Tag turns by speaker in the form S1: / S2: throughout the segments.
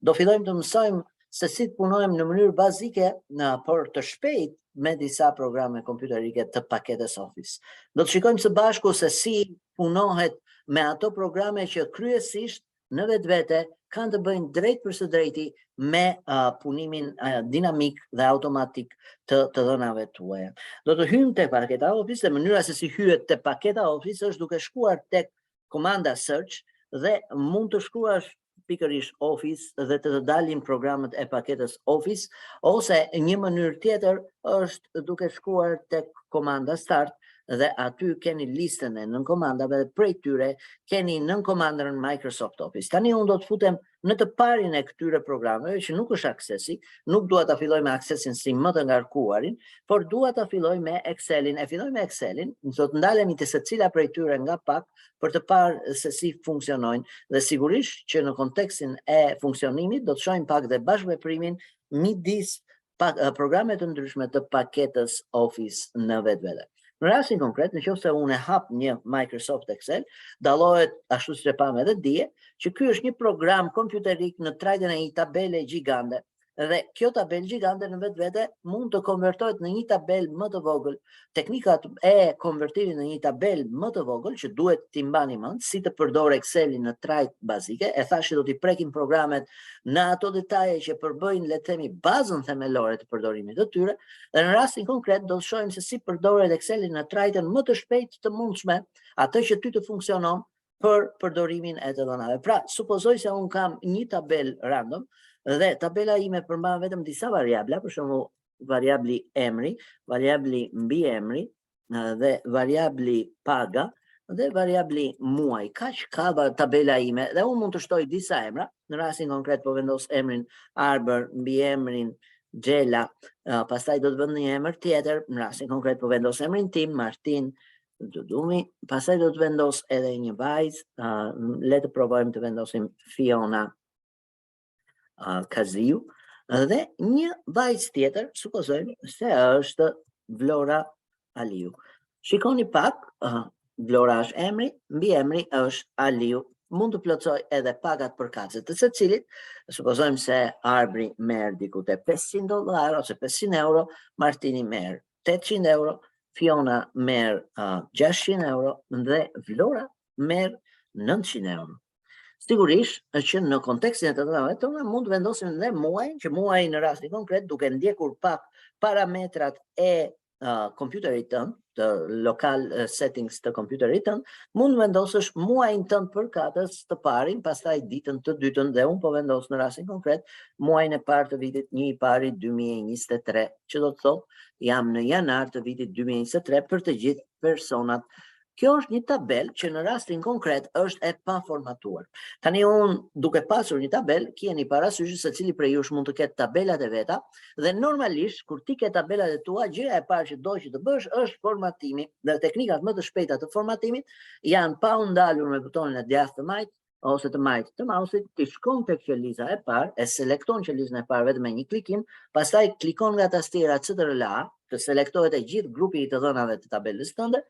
S1: do fillojmë të mësojmë se si të punojmë në mënyrë bazike, por të shpejt me disa programe kompjuterike të paketës Office. Do të shikojmë së bashku se si punohet me ato programe që kryesisht në vetvete kanë të bëjnë drejt për së drejti me punimin dinamik dhe automatik të dhënave tuaja. Do të hyjmë tek paketa Office dhe mënyra se si hyhet te paketa Office është duke shkuar tek komanda search dhe mund të shkruash pikërisht Office dhe të dalin programet e paketës Office, ose një mënyrë tjetër është duke shkuar tek komanda start dhe aty keni listën e nën komandave dhe prej tyre keni nën komandën Microsoft Office. Tani unë do të futem në të parin e këtyre programeve që nuk është Accessi, nuk dua ta filloj me Accessin si më të ngarkuarin, por dua ta filloj me Excelin. E filloj me Excelin, do të ndalemi te secila prej tyre nga pak për të parë se si funksionojnë dhe sigurisht që në kontekstin e funksionimit do të shohim pak dhe bashkëveprimin midis programe të ndryshme të paketës Office në vetvete. Në rastin konkret, nëse unë hap një Microsoft Excel, dallohet ashtu siç e pam edhe dje, që ky është një program kompjuterik në trajtën e një tabele gjigande. Dhe kjo tabel gjigande në vetvete mund të konvertohet në një tabel më të vogël. Teknikat e konvertimit në një tabel më të vogël që duhet t'i mbani mend si të përdor Excelin në trajt bazike, e thashë do t'i prekim programet në ato detaje që përbëjnë le të themi bazën themelore të përdorimit të tyre, dhe në rastin konkret do të shohim se si përdoret Exceli në trajtën më të shpejtë të mundshme, atë që ty të funksionon për përdorimin e të dhënave. Pra, supozoj se unë kam një tabel random dhe tabela ime përmban vetëm disa variabla, për shembull variabli emri, variabli mbi emri dhe variabli paga dhe variabli muaj. Kaq ka tabela ime dhe unë mund të shtoj disa emra. Në rastin konkret po vendos emrin Arber, mbi emrin Gjela, pastaj do të vënd një emër tjetër, në rastin konkret po vendos emrin tim, Martin Dudumi, pastaj do të vendos edhe një vajzë, le të provojmë të vendosim Fiona Kaziu, dhe një vajzë tjetër, supozojmë se është Vlora Aliu. Shikoni pak, Vlora është emri, mbi emri është Aliu. Mund të plotësoj edhe pagat për kacet të secilit, supozojmë se Arbri merr diku te $500 ose 500 euro, Martini merr 800 euro, Fiona merr 600 euro dhe Vlora merr 900 euro. Sigurisht që në kontekstin e të dhënave tona mund të vendosim edhe muajin, që muaji në rastin konkret duke ndjekur pak parametrat e kompjuterit tënd, të lokal settings të kompjuterit tënd, mund vendosësh muajin tënd për katës të parin, pastaj ditën të dytën, dhe unë po vendos në rastin konkret muajin e parë të vitit 1 i pari 2023, që do të thotë jam në janar të vitit 2023 për të gjithë personat. Kjo është një tabel që në rastin konkret është e paformatuar. Tani unë duke pasur një tabel, keni parasysh se cili prej jush mund të ketë tabelat e veta, dhe normalisht kur ti ke tabelat e tua, gjëja e parë që do që të bësh është formatimi, dhe teknikat më të shpejta të formatimit janë pa u ndalur me butonin e djathtë të majt ose të majt të mausit, ti shkon tek qeliza e parë, e selekton qelizën e parë vetëm me një klikim, pastaj klikon nga tastiera CTRL-A, të selektohet e gjithë grupi i të dhënave të tabelës tënde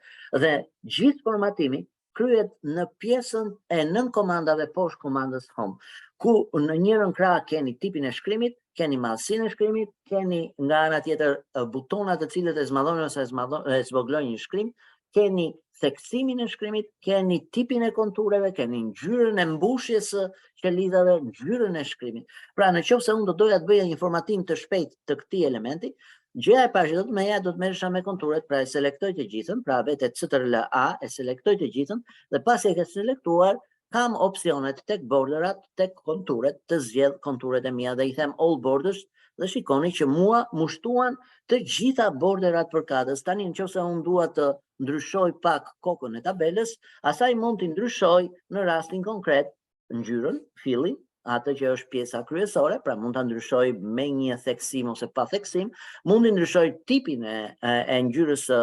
S1: dhe gjithë formatimi kryhet në pjesën e nën komandave poshtë komandës home, ku në njërën krah keni tipin e shkrimit, keni madhësinë e shkrimit, keni nga ana tjetër butonat të cilët e zmadhojnë ose e zvoglojnë një shkrim, keni theksimin e shkrimit, keni tipin e kontureve, keni ngjyrën e mbushjes së qelizave, ngjyrën e shkrimit. Pra nëse unë do doja të bëja një formatim të shpejtë të këtij elementi, gjëja e parë që do të merrja do të merresha me konturet, pra e selektoj të gjithën, pra vetë CTRL-A e selektoj të gjithën dhe pasi e ke selektuar, kam opsionet tek borderat, tek konturet, të zgjedh konturet e mia dhe i them all borders dhe shikoni që mua më shtuan të gjitha borderat përkatës. Tani nëse unë dua të ndryshoj pak kokën e tabelës, asaj mund të ndryshoj në rastin konkret ngjyrën, fillin, atë që është pjesa kryesore, pra mund ta ndryshoj me një theksim ose pa theksim, mund të ndryshoj tipin e ngjyrës së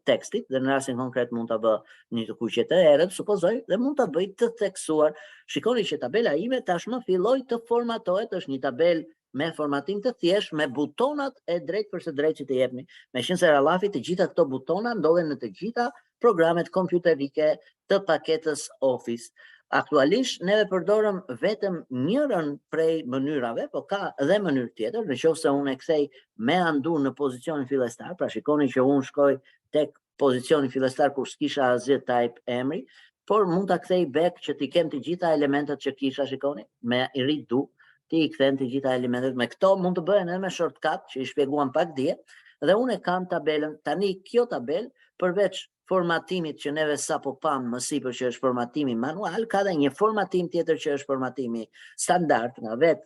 S1: tekstit, dhe në rastin konkret mund ta bë një të kuqe të errët, supozoj, dhe mund ta bëj të theksuar. Shikoni që tabela ime tashmë filloi të formatohet, është një tabel me formatim të thjeshtë, me butonat e drejt për së drejtë që të jepni. Meqense rallafi të gjitha këto butona ndodhen në të gjitha programet kompjuterike të paketës Office. Aktualisht neve përdorëm vetëm njërën prej mënyrave, po ka edhe mënyrë tjetër, nëse unë e kthej me andu në pozicionin fillestar, pra shikoni që unë shkoj tek pozicionin fillestar kur s'kisha asgjë type emri, por mund ta kthej back që ti kem të gjitha elementet që kisha, shikoni, me redo, ti I kthen të gjitha elementet, me këto mund të bëhen edhe me shortcut që I shpjeguam pak dje, dhe unë e kam tabelën, tani kjo tabel përveç formatimit që neve sapo pam më sipër që është formatimi manual, ka dhe një formatim tjetër që është formatimi standard nga vetë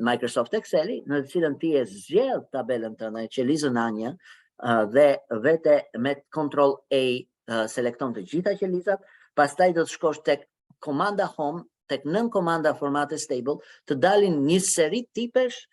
S1: Microsoft Excel, në të cilën ti e zgjedh tabelën tënde, qelizën A1 dhe vete me Ctrl A selekton të gjitha qelizat, pastaj do të shkosh tek komanda home, tek nën komanda formate stable, të dalin një seri tipesh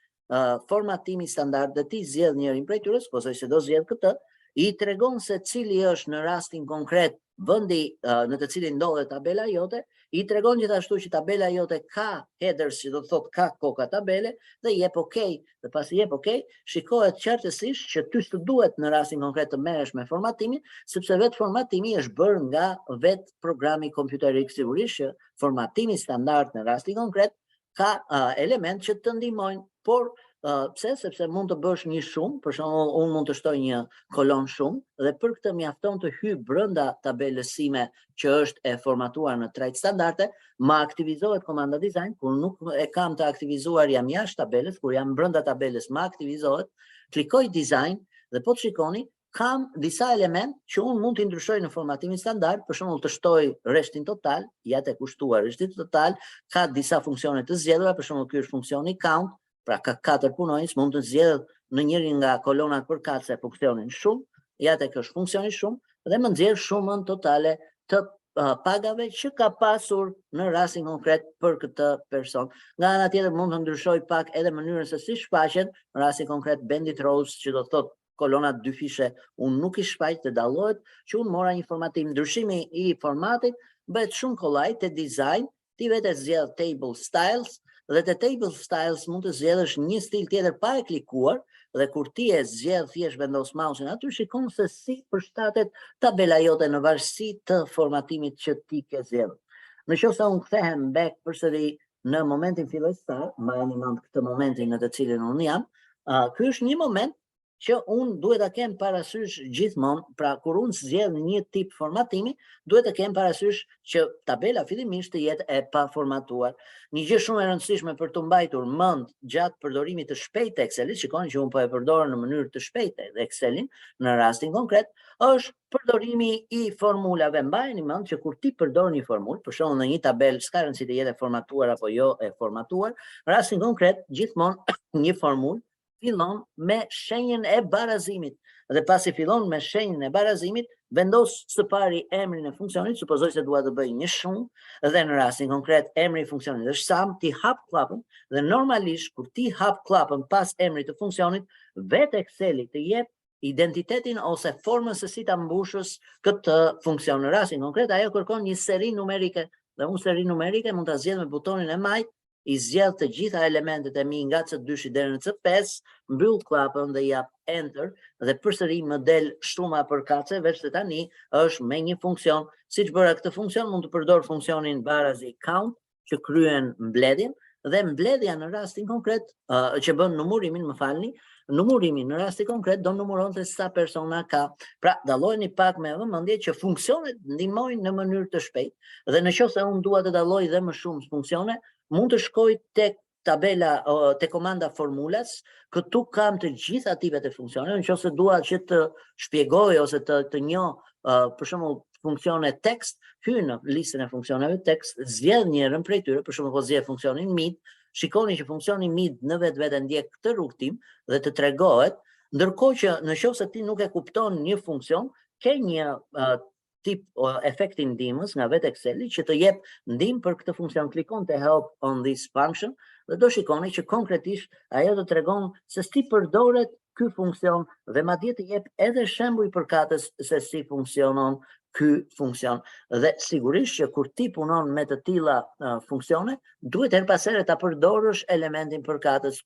S1: formatimi standard dhe ti zgjedh njërin prej tyre, ose se do zgjedh këtë, I tregon se cili është në rastin konkret vendi në të cilin ndodhet tabela jote, I tregon gjithashtu që tabela jote ka headers, që do të thotë ka koka tabele, dhe jep OK, dhe pasi jep OK, shikohet qartësisht që ty s'të duhet në rastin konkret të merresh me formatimin, sepse vetë formatimi është bërë nga vetë programi kompjuterik, sigurisht që formatimi standard në rastin konkret ka element që të ndihmojnë, por pse? Sepse mund të bësh një shumë, për shembull unë mund të shtoj një kolon shumë dhe për këtë mjafton të hyj brenda tabelës sime që është e formatuar në trajt standarde, ma aktivizohet komanda design, kur nuk e kam të aktivizuar jam jashtë tabelës, kur jam brenda tabelës ma aktivizohet, klikoj design dhe po të shikoni kam disa element që unë mund të ndryshoj në formatimin standard, për shembull të shtoj rreshtin total, ja te kushtuar rreshtin total, ka disa funksione të zgjedhura, për shembull ky është funksioni count, pra ka 4 punonjës, mund të zgjedh në njërin nga kolonat përkatëse funksionin shumë, ja tek është funksioni shumë, dhe më nxjerr shumën totale të pagave që ka pasur në rastin konkret për këtë person. Nga ana tjetër mund të ndryshoj pak edhe mënyrën se si shfaqet, në rastin konkret bandit rows, që do thotë kolonat dy fishe, unë nuk I shfaq të dallohet, që unë mora një formatim, ndryshimi I formatit bëhet shumë kollaj te design, ti vetë zgjedh table styles, dhe te table styles mund të zgjedhësh një stil tjetër pa e klikuar, dhe kur ti e zgjedh thjesht vendos mausin aty, shikon se si përshtatet tabela jote në varësi të formatimit që ti ke zgjedhur. Nëse unë kthehem back përsëri në momentin fillestar, mbajeni mend këtë momentin në të cilin unë jam, ky është një moment që unë duhet ta kem parasysh gjithmonë, pra kur unë zgjedh një tip formatimi, duhet të kem parasysh që tabela fillimisht të jetë e pa formatuar. Një gjë shumë e rëndësishme për të mbajtur mend gjatë përdorimit të shpejtë të Excelit, shikoni që unë po e përdor në mënyrë të shpejtë dhe Excelin në rastin konkret, është përdorimi I formulave. Mbajeni mend që kur ti përdor një formulë, për shembull në një tabel, s'ka rëndësi të jetë e formatuar apo jo e formatuar, në rastin konkret gjithmonë një formulë fillon me shenjën e barazimit. Dhe pasi fillon me shenjën e barazimit, vendos së pari emrin e funksionit, supozoj se dua të bëj një shumë, dhe në rastin konkret emri I funksionit është Sam, ti hap klapën dhe normalisht kur ti hap klapën pas emrit të funksionit, vetë Exceli të jep identitetin ose formën se si ta mbushës këtë funksion. Në rastin konkret ajo kërkon një seri numerike, dhe unë seri numerike mund ta zgjedh me butonin e majt, I zgjedh të gjitha elementet e mi nga C2 deri në C5, mbyll klapën dhe jap enter dhe përsëri më del shuma përkatëse, veç se tani është me një funksion, siç bëra këtë funksion mund të përdor funksionin barazi count që kryen mbledhjen dhe mbledhja në rastin konkret që bën numurimin, më falni, numurimi në rastin konkret do numuronte sa persona ka. Pra dalloheni pak me vëmendje që funksionet ndihmojnë në mënyrë të shpejtë dhe nëse unë dua të dalloj dhe më shumë funksione, mund të shkoj tek tabela, tek komanda formulas, këtu kam të gjitha tipet e funksioneve, nëse dua që të shpjegoj ose të njoh, për shembull, funksione tekst, hyj në listën e funksioneve tekst, zgjedh njërin prej tyre, për shembull, po zgjedh funksionin mid, shikoni që funksioni mid në vetvete ndjek këtë rrugtim dhe të tregohet, ndërkohë që nëse ti nuk e kupton një funksion, ke një tip efekti ndihmës nga vetë Exceli që të jep ndihmë për këtë funksion. Klikon te help on this function dhe do shikoni që konkretisht ajo do tregon se si përdoret ky funksion dhe madje të jep edhe shembuj përkatës se si funksionon ky funksion. Dhe sigurisht që kur ti punon me të tilla funksione, duhet her pas here ta përdorësh elementin përkatës,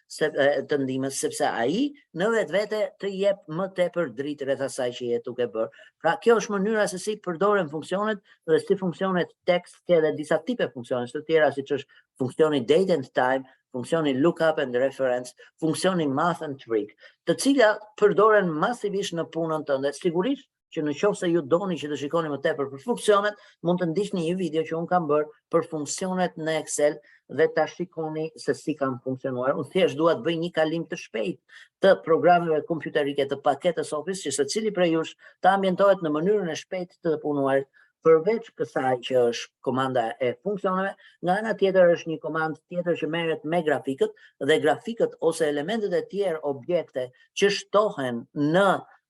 S1: të ndihmës, sepse ai në vetvete të jep më tepër dritë rreth asaj që je duke bërë. Pra kjo është mënyra se si përdoren funksionet dhe si funksionet tekst, ke edhe disa tipe funksionesh të tjera, siç është funksioni date and time, funksioni lookup and reference, funksioni math and trick, të cilat përdoren masivisht në punën tënde. Sigurisht që në qoftë se ju doni që të shikoni më tepër për funksionet, mund të ndiqni një video që unë kam bërë për funksionet në Excel dhe ta shikoni se si kanë funksionuar. Unë thjesht dua të bëj një kalim të shpejtë të programeve kompjuterike të paketës Office, që secili prej jush të ambientohet në mënyrën e shpejtë të punuar, përveç kësaj që është komanda e funksioneve. Nga ana tjetër është një komandë tjetër që merret me grafikët, dhe grafikët ose elementet e tjerë objekte që shtohen në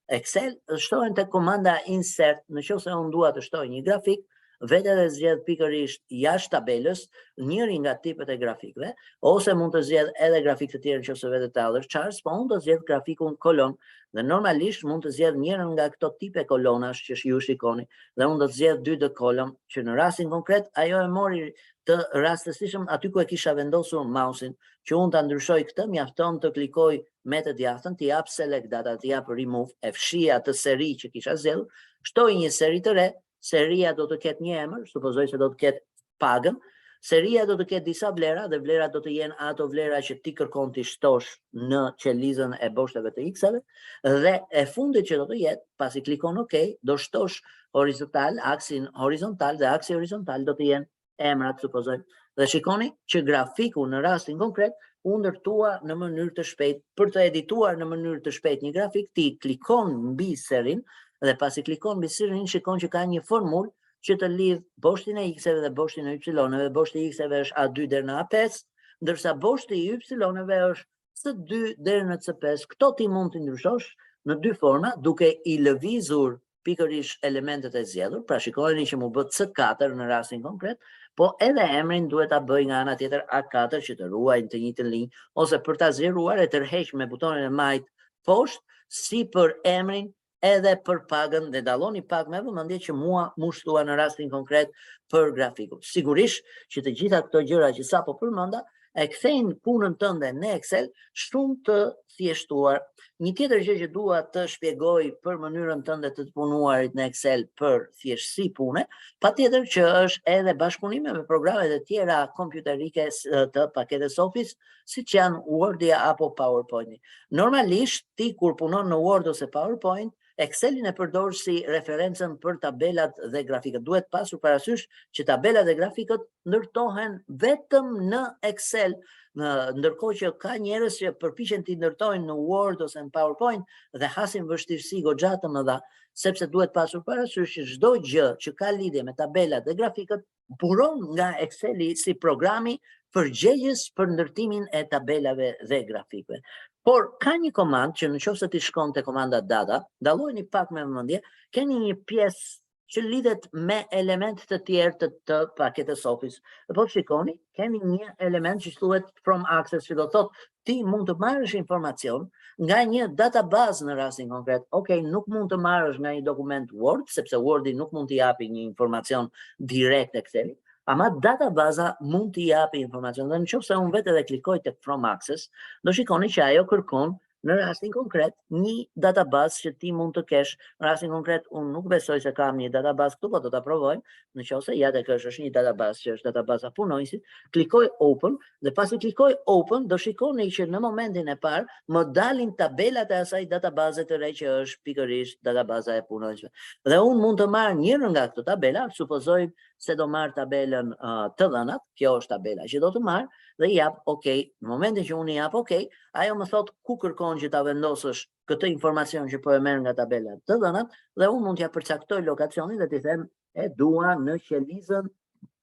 S1: Excel shtohen te komanda insert. Në qoftë se unë dua të shtoj një grafik, vetë dhe zgjedh pikërisht jashtë tabelës njëri nga tipet e grafikëve, ose mund të zgjedh edhe grafik të tjerë nëse vetë të other charts, po unë do të zgjedh grafikun kolon, dhe normalisht mund të zgjedh njërin nga këto tipe kolonash që ju shikoni, dhe unë do të zgjedh 2D kolon, që në rastin konkret ajo e mori të rastësishëm aty ku e kisha vendosur mausin, që unë ta ndryshoj këtë, mjafton të klikoj me të djathtën, t'i jap select data, t'i jap remove, e fshija të seri që kisha zgjedhur, shtoj një seri të re. Seria do të ketë një emër, supozoj se do të ketë pagën, seria do të ketë disa vlera, dhe vlerat do të jenë ato vlera që ti kërkon t'i shtosh në qelizën e boshteve të x-ave, dhe e fundit që do të jetë, pasi klikon OK, do shtosh horizontal, aksin horizontal, dhe aksi horizontal do të jenë emrat, supozoj. Dhe shikoni që grafiku në rastin konkret u ndërtua në mënyrë të shpejtë. Për të edituar në mënyrë të shpejtë një grafik, ti klikon mbi serin, dhe pasi klikon mbi serin, shikon që ka një formul që të lidh boshtin e x-eve dhe boshtin e y-eve. Boshti i x-eve është A2 deri në A5, ndërsa boshti i y-eve është C2 deri në C5. Këto ti mund të ndryshosh në dy forma, duke i lëvizur pikërisht elementet e zgjedhur. Pra shikoni që mu bë C4 në rastin konkret, po edhe emrin duhet ta bëj nga ana tjetër A4 që të ruajnë të njëjtën linjë, ose për ta zgjeruar e tërheq me butonin e majt poshtë, si për emrin edhe për pagën, dhe dalloni pak me vëmendje që mua mu shtua në rastin konkret për grafikun. Sigurisht që të gjitha këto gjëra që sapo përmenda e kthejnë punën tënde në Excel shumë të thjeshtuar. Një tjetër gjë që dua të shpjegoj për mënyrën tënde të punuarit në Excel për thjeshtësi pune, patjetër që është edhe bashkëpunime me programet e tjera kompjuterike të paketës Office, siç janë Wordi apo PowerPoint. Normalisht ti kur punon në Word ose PowerPoint, Excelin e përdor si referencën për tabelat dhe grafikët. Duhet pasur parasysh që tabelat dhe grafikët ndërtohen vetëm në Excel, ndërkohë që ka njerëz që përpiqen t'i ndërtojnë në Word ose në PowerPoint dhe hasin vështirësi goxha të mëdha, sepse duhet pasur parasysh që çdo gjë që ka lidhje me tabelat dhe grafikët buron nga Exceli si programi përgjegjës për ndërtimin e tabelave dhe grafikëve. Por ka një komandë që në qoftë se ti shkon te komanda data, dallojeni pak me vëmendje, keni një pjesë që lidhet me elemente të tjerë të paketës Office. Po shikoni, kemi një element që thuhet from access, që do thotë ti mund të marrësh informacion nga një database në rastin konkret. Okej, nuk mund të marrësh nga një dokument Word, sepse Wordi nuk mund t'i japi një informacion direkt Exceli, ama databaza mund t'i japi informacion. Dhe nëse unë vetë edhe klikoj tek from access, do shikoni që ajo kërkon në rastin konkret një database që ti mund të kesh. Në rastin konkret unë nuk besoj se kam një database këtu, po do ta provojmë. Nëse ja tek është një database që është databaza punonjësit, klikoj open, dhe pasi klikoj open, do shikoni që në momentin e parë më dalin tabelat e asaj databaze të re që është pikërisht databaza e punonjësve. Dhe unë mund të marr njërin nga këto tabela, supozojmë se do marr tabelën të dhënat, kjo është tabela që do të marr, dhe jap OK. Në momentin që unë jap OK, ajo më thot ku kërkon që ta vendosësh këtë informacion që po e merr nga tabela të dhënat, dhe unë mund t'ja përcaktoj lokacionin dhe t'i them e dua në qelizën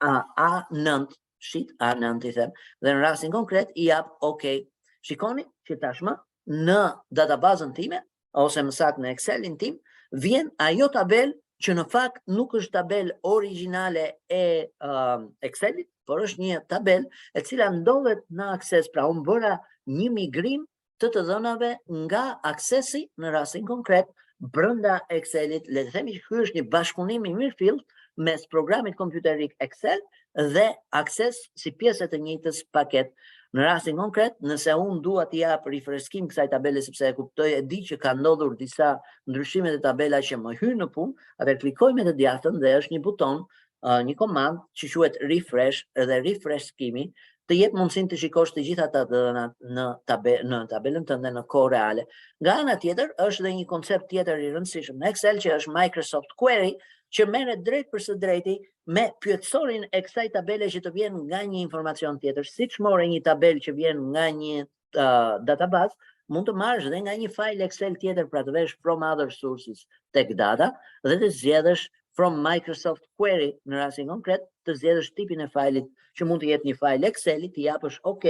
S1: A9, shit A9 i them, dhe në rastin konkret i jap OK. Shikoni që tashmë në databazën time, ose më saktë në Excelin tim, vjen ajo tabel që në fakt nuk është tabel origjinale e Excelit, por është një tabel e cila ndodhet në akses. Pra unë bëra një migrim të dhënave nga aksesi në rastin konkret brenda Excelit, le të themi që ky është një bashkëpunim i mirëfillt mes programit kompjuterik Excel dhe akses si pjesë të njëjtës paketë. Në rastin konkret, nëse unë dua t'i jap rifreskim kësaj tabele sepse e di që ka ndodhur disa ndryshime të tabela që më hyn në punë, atë klikoj me të djathtën dhe është një buton, një komand që quhet refresh dhe refreshkimi të jep mundësinë të shikosh të gjitha të dhënat në tabelën tënde në kohë reale. Nga ana tjetër, është dhe një koncept tjetër i rëndësishëm në Excel që është Microsoft Query, që merret drejt për së drejti me pyetësorin e kësaj tabele që të vjen nga një informacion tjetër, siç more një tabel që vjen nga një database, mund të marrësh dhe nga një file Excel tjetër, pra të vesh from other sources tek data dhe të zgjedhësh from Microsoft Query, në rastin konkret, të zgjedhësh tipin e fajlit që mund të jetë një file Exceli, të japësh OK,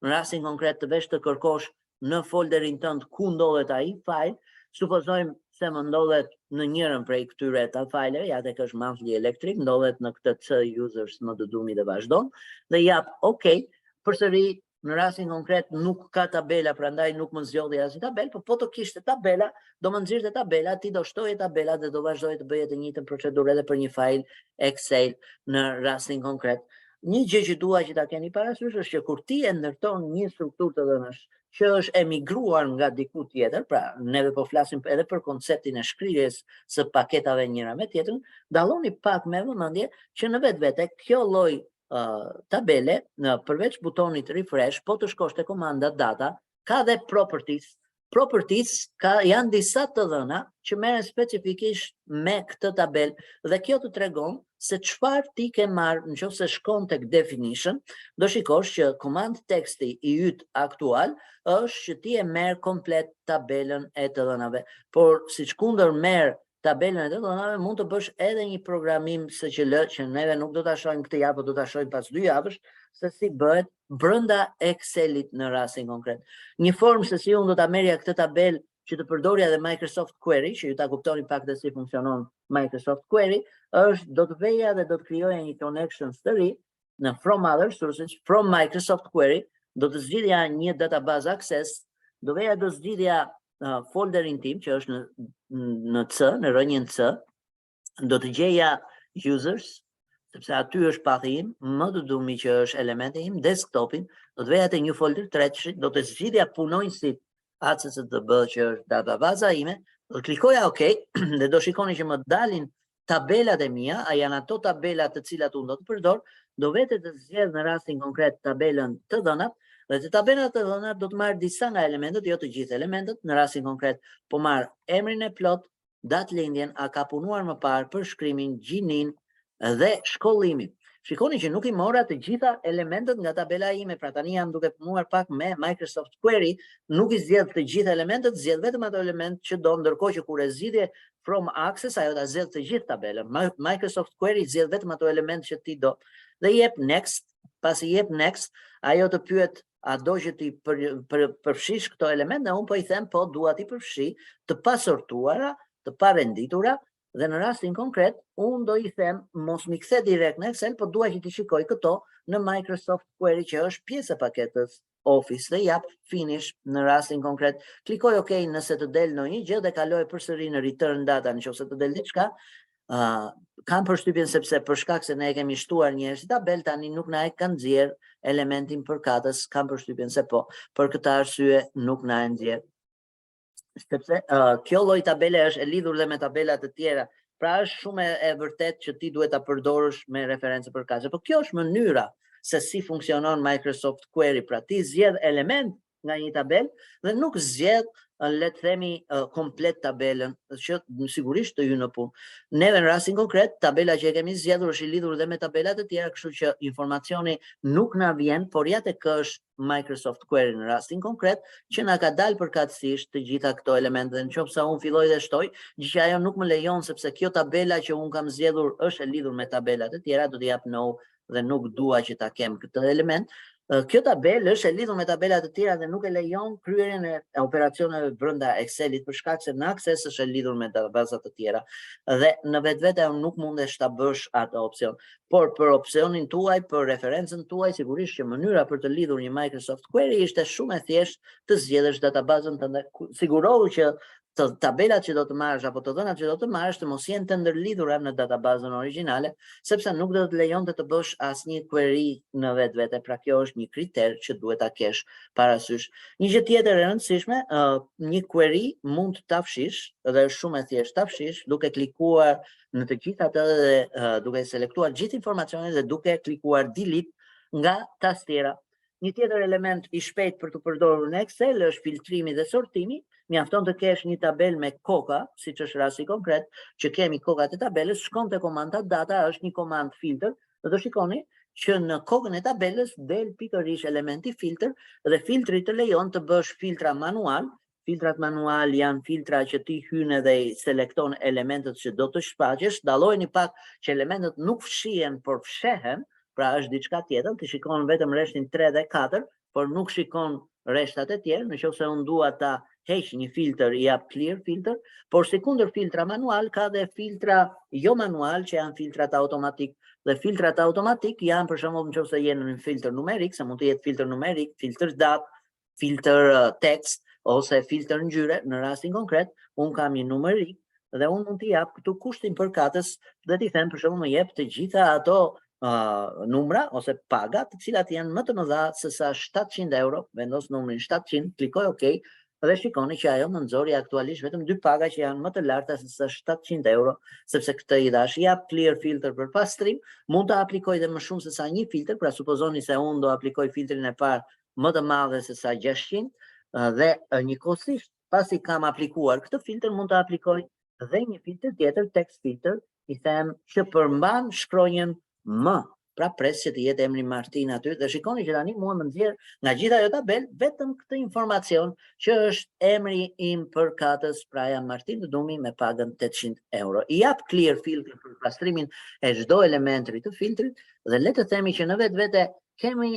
S1: në rastin konkret të vesh të kërkosh në folderin tënd ku ndodhet ai file, supozojmë se më ndodhet në njërin prej këtyre ta fileve, ja tek është monthly electric, ndodhet në këtë C users më të dumi dhe vazhdon, dhe jap OK, përsëri në rastin konkret nuk ka tabela, prandaj nuk më zgjodhi asnjë tabel, por po të kishte tabela, do më nxirrte tabela, ti do shtoje tabela dhe do vazhdoje të bëje të njëjtën procedurë edhe për një file Excel në rastin konkret. Një gjë që dua që ta keni parasysh është që kur ti e ndërton një strukturë të dhënësh që është emigruar nga diku tjetër, pra neve po flasim edhe për konceptin e shkrirjes së paketave njëra me tjetrën, dalloni pak me vëmendje që në vetvete kjo lloj tabele, përveç butonit refresh, po të shkosh te komanda data, ka dhe properties. Properties janë disa të dhëna që merren specifikisht me këtë tabel dhe kjo të tregon se çfarë ti ke marrë. Nëse shkon tek definition, do shikosh që command teksti i yt aktual është që ti e merr komplet tabelën e të dhënave. Por siç kundër merr tabelën e të dhënave, mund të bësh edhe një programim SQL që neve nuk do ta shohim këtë javë, por do ta shohim pas 2 javësh, se si bëhet brenda Excelit në rastin konkret. Një formë se si unë do ta merrja këtë tabel që të përdorja edhe Microsoft Query, që ju ta kuptoni pak dhe si funksionon Microsoft Query, është do të veja dhe do të krijoja një connection të ri në from other sources, from Microsoft Query, do të zgjidhja një database access, do veja do zgjidhja folderin tim që është në C, në rrënjën C, do të gjeja users, sepse aty është pathi im, më të dumi që është elementi im, desktopin, do të veja te një folder treqësh, do të zgjidhja punojnësit ACCDB që është databaza ime, do të klikoja OK dhe do shikoni që më dalin tabelat e mia, a janë ato tabelat të cilat unë do të përdor, do vete të zgjedh në rastin konkret tabelën të dhënat, dhe të tabelat të dhënat do të marr disa nga elementët, jo të gjithë elementët, në rastin konkret po marr emrin e plot, datë lindjen, a ka punuar më parë, për shkrimin, gjinin dhe shkollimin. Shikoni që nuk i mora të gjitha elementët nga tabela ime, pra tani jam duke punuar pak me Microsoft Query, nuk i zgjedh të gjitha elementët, zgjedh vetëm ato elementë që do, ndërkohë që kur e zgjidhje from access, ajo ta zgjedh të gjithë tabelën. Microsoft Query zgjedh vetëm ato elementë që ti do. Dhe jep next, pasi jep next, ajo të pyet a do që ti përfshish këto elemente, unë po i them po dua ti përfshi të pasortuara, të parenditura, dhe në rastin konkret, unë do i them mos mi kthe direkt në Excel, por dua që ti shikoj këto në Microsoft Query që është pjesë e paketës Office dhe jap finish në rastin konkret. Klikoj OK nëse të del ndonjë gjë dhe kaloj përsëri në return data nëse të del diçka. Kam përshtypjen sepse për shkak se ne e kemi shtuar një herë si tabel, tani nuk na e kanë nxjerr elementin përkatës, kam përshtypjen se po. Për këtë arsye nuk na e nxjerr. Sepse kjo lloj tabele është e lidhur dhe me tabelat të tjera. Pra është shumë e vërtet që ti duhet ta përdorësh me referencë përkatëse. Por kjo është mënyra se si funksionon Microsoft Query. Pra ti zgjedh element nga një tabel dhe nuk zgjedh le të themi komplet tabelën, që sigurisht të hyjë në punë. Neve në rastin konkret, tabela që e kemi zgjedhur është i lidhur dhe me tabelat e tjera, kështu që informacioni nuk na vjen, por ja tek është Microsoft Query në rastin konkret, që na ka dalë përkatësisht të gjitha këto elemente. Nëse unë filloj dhe shtoj, gjë që ajo nuk më lejon sepse kjo tabela që unë kam zgjedhur është e lidhur me tabelat e tjera, do të jap no dhe nuk dua që ta kem këtë element. Kjo tabelë është e lidhur me tabelat e tjera dhe nuk e lejon kryerjen e operacioneve brenda Excelit për shkak se në Access është e lidhur me databazat të tjera dhe në vetvete nuk mundesh ta bësh atë opsion. Por për opsionin tuaj, për referencën tuaj, sigurisht që mënyra për të lidhur një Microsoft Query ishte shumë e thjeshtë të zgjedhësh databazën tënde. Sigurohu që të tabelat që do të marrësh apo të dhënat që do të marrësh të mos jenë të ndërlidhura në databazën origjinale, sepse nuk do të lejonte të bësh asnjë query në vetvete. Pra kjo është një kriter që duhet ta kesh parasysh. Një gjë tjetër e rëndësishme, një query mund ta fshish, dhe është shumë e thjeshtë ta fshish, duke klikuar në të gjithë atë dhe duke selektuar gjithë informacionet dhe duke klikuar delete nga tastiera. Një tjetër element i shpejt për të përdorur në Excel është filtrimi dhe sortimi. Mjafton të kesh një tabel me koka, siç është rasti konkret, që kemi kokat e tabelës, shkon te komanda data, është një komand filter, dhe do shikoni që në kokën e tabelës del pikërisht elementi filter dhe filtri të lejon të bësh filtra manual. Filtrat manual janë filtra që ti hyn dhe i selekton elementet që do të shfaqesh. Dallojeni pak që elementet nuk fshihen, por fshehen. Pra është diçka tjetër, ti shikon vetëm rreshtin 3 dhe 4, por nuk shikon rreshtat e tjerë. Nëse unë dua ta heq një filter, i jap clear filter, por sikundër filtra manual ka dhe filtra jo manual që janë filtrat automatik. Dhe filtrat automatik janë për shembull nëse jenë në filter numerik, se mund të jetë filter numerik, filter data, filter text ose filter ngjyre. Në rastin konkret, unë kam një numerik dhe unë mund t'i jap këtu kushtin përkatës dhe t'i them për shembull më jep të gjitha ato numra ose paga të cilat janë më të mëdha se sa 700 euro, vendos numrin 700, klikoj OK dhe shikoni që ajo më nxori aktualisht vetëm 2 paga që janë më të larta se sa 700 euro, sepse këtë i dash jap clear filter për pastrim, mund të aplikoj dhe më shumë se sa një filter, pra supozoni se unë do aplikoj filtrin e parë më të madhe se sa 600 dhe njëkohësisht pasi kam aplikuar këtë filter mund të aplikoj dhe një filter tjetër, text filter, i them që përmban shkronjën më, pra pres që të jetë emri Martin aty dhe shikoni që tani mua më nxjerr nga gjithë ajo tabel vetëm këtë informacion që është emri im përkatës, pra jam Martin Dumi me pagën 800 euro. I jap clear filter për pastrimin e çdo elementi të filtrit dhe le të themi që në vetvete kemi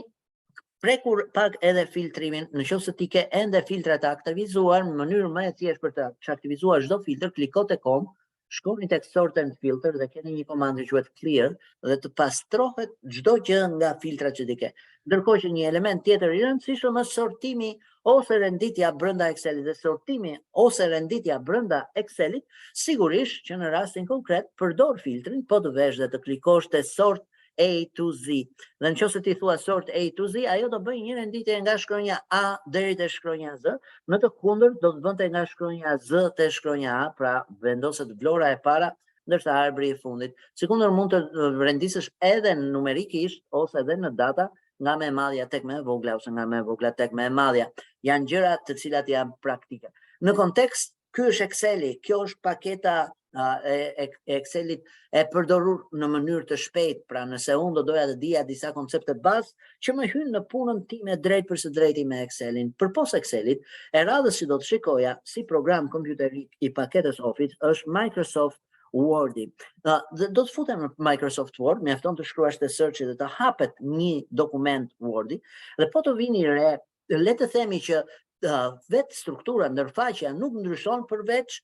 S1: prekur pak edhe filtrimin. Nëse ti ke ende filtra të aktivizuar, në mënyrë më e thjeshtë për të aktivizuar çdo filtr, kliko te com, shkoni tek sort and filter dhe keni një komandë që quhet clear dhe të pastrohet çdo gjë nga filtrat që ti ke. Ndërkohë që një element tjetër i rëndësishëm është sortimi ose renditja brenda Excelit dhe sortimi ose renditja brenda Excelit, sigurisht që në rastin konkret përdor filtrin, po të vesh dhe të klikosh te sort A to Z. Dhe nëse ti thua sort A to Z, ajo do bëj një renditje nga shkronja A deri te shkronja Z, në të kundërt do të bënte nga shkronja Z te shkronja A, pra vendoset vlora e para ndërsa arbri i fundit. Sikundër mund të rendisësh edhe numerikisht ose edhe në data nga më e madhja tek më e vogla ose nga më e vogla tek më e madhja. Janë gjëra të cilat janë praktike. Në kontekst, ky është Exceli, kjo është paketa e Excelit e përdorur në mënyrë të shpejtë, pra nëse unë do doja të dija disa koncepte bazë që më hynë në punën time drejt për së drejti me Excelin. Përpos Excelit, e radhës që do të shikoja si program kompjuterik i paketës Office është Microsoft Wordi. Do të futem në Microsoft Word, mjafton të shkruash te search dhe të hapet një dokument Wordi dhe po të vini re, le të themi që vetë struktura ndërfaqja nuk ndryshon përveç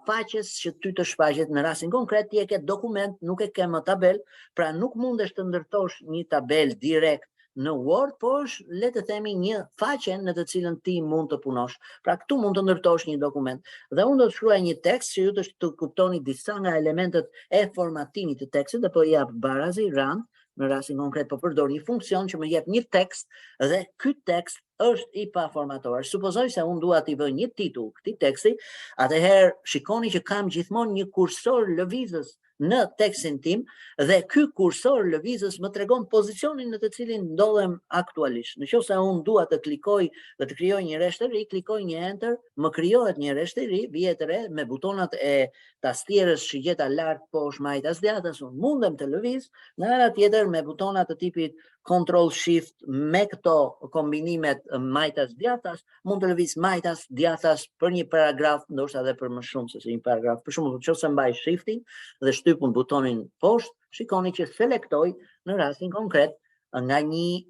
S1: faqes që ty të shfaqet. Në rastin konkret ti e ke dokument, nuk e ke më tabel, pra nuk mundesh të ndërtosh një tabel direkt në Word, por le të themi një faqe në të cilën ti mund të punosh. Pra këtu mund të ndërtosh një dokument. Dhe unë do të shkruaj një tekst që ju të kuptoni disa nga elementet e formatimit të tekstit dhe po jap barazi rand. Në rastin konkret po përdor një funksion që më jep një tekst dhe ky tekst është i paformatuar. Supozoj se unë dua t'i vë një titull këtij teksti, atëherë shikoni që kam gjithmonë një kursor lëvizës në tekstin tim dhe ky kursor lëvizës më tregon pozicionin në të cilin ndodhem aktualisht. Nëse unë dua të klikoj dhe të krijoj një rresht të ri, klikoj një enter, më krijohet një rresht të ri, vihet re me butonat e tastierës shigjeta lart, poshtë, majtas, djathtas, unë mundem të lëviz, në ana tjetër me butonat të tipit Control Shift me këto kombinimet majtas djathtas, mund të lëviz majtas djathtas për një paragraf, ndoshta edhe për më shumë se një paragraf. Për shembull, nëse mbaj Shiftin dhe shtypun butonin poshtë, shikoni që selektoj në rastin konkret nga një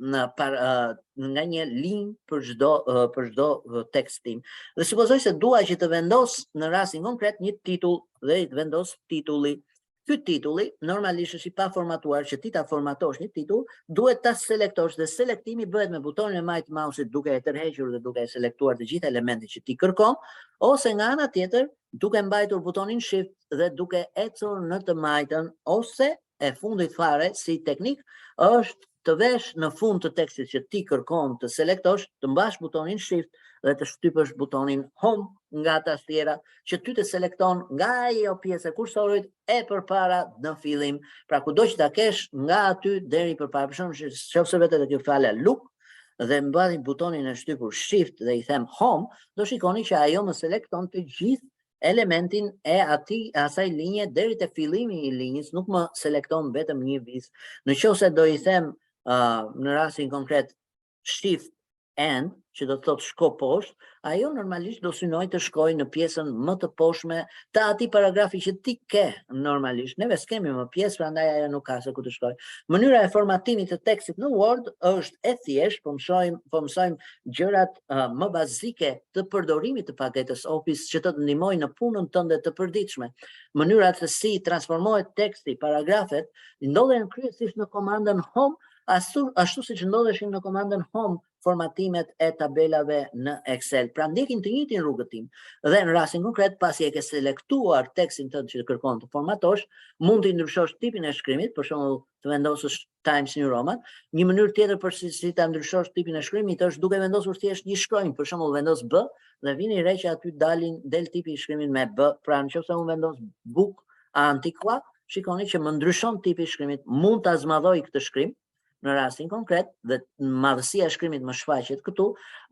S1: linjë për çdo tekstim. Dhe supozoj se dua që të vendos në rastin konkret një titull dhe i të vendos titulli Ky titulli normalisht është I paformatuar, që ti ta formatosh një titull, duhet ta selektosh dhe selektimi bëhet me butonin e majtë të mouse-it duke e tërhequr dhe duke e selektuar të gjitha elementet që ti kërkon, ose nga ana tjetër duke mbajtur butonin shift dhe duke ecur në të majtën, ose e fundit fare si teknik është të vesh në fund të tekstit që ti kërkon të selektosh, të mbash butonin shift dhe të shtypësh butonin home nga tastiera që ty të selekton nga ajo pjesë e kursorit e përpara në fillim. Pra kudo që ta kesh nga aty deri përpara, për shembull, nëse vetë kjo fjala look dhe mbani butonin e shtypur shift dhe I them home, do shikoni që ajo më selekton të gjithë elementin e asaj linje deri te fillimi I linjës, nuk më selekton vetëm një vizë. Nëse do I them në rastin konkret shift and, që do të thotë shko poshtë, ajo normalisht do synoj të shkojë në pjesën më të poshtme të atij paragrafi që ti ke normalisht. Neve s'kemi më pjesë, prandaj ajo nuk ka se ku të shkojë. Mënyra e formatimit të tekstit në Word është e thjeshtë, po mësojmë gjërat më bazike të përdorimit të paketës Office që të ndihmojnë në punën tënde të përditshme. Mënyrat se si transformohet teksti, paragrafet, ndodhen kryesisht në komandën Home, ashtu siç ndodheshin në komandën Home formatimet e tabelave në Excel. Pra ndjekin të njëjtin rrugëtim. Dhe në rastin konkret, pasi e ke selektuar tekstin tënd që kërkon të formatosh, mund të ndryshosh tipin e shkrimit, për shembull, të vendosësh Times New Roman. Një mënyrë tjetër për si ta ndryshosh tipin e shkrimit është duke vendosur thjesht një shkronjë, për shembull, vendos B dhe vini re që aty del tipi I shkrimit me B. Pra nëse unë vendos book antiqua, shikoni që më ndryshon tipi I shkrimit. Mund ta zmadhoj këtë shkrim në rastin konkret dhe madhësia e shkrimit më shfaqet këtu,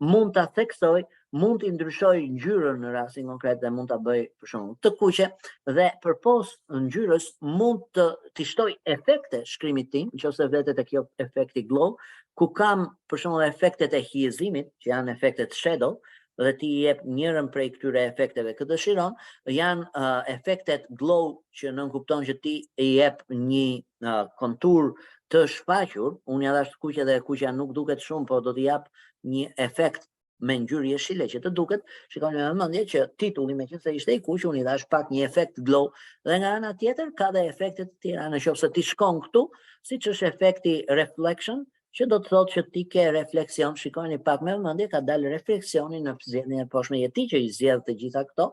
S1: mund ta theksoj, mund të ndryshoj ngjyrën në rastin konkret dhe mund ta bëj për shembull të kuqe dhe përpos ngjyrës mund të shtoj efekte shkrimit tim, nëse vetet e kjo efekti glow, ku kam për shembull efektet e hijezimit, që janë efektet shadow, dhe ti I jep njërën prej këtyre efekteve këtë dëshiron, janë efektet glow që nënkupton që ti I jep një kontur të shfaqur, unë ja dash të kuqe dhe kuqja nuk duket shumë, po do t'i jap një efekt me ngjyrë jeshile që të duket, shikoni me vëmendje që titulli meqense ishte I kuq, unë I dash pak një efekt glow dhe nga ana tjetër ka dhe efekte të tjera, nëse ti shkon këtu, siç është efekti reflection, që do të thotë që ti ke refleksion, shikoni pak me vëmendje, ka dalë refleksioni në zgjedhjen e poshtme jeti që I zgjedh të gjitha këto,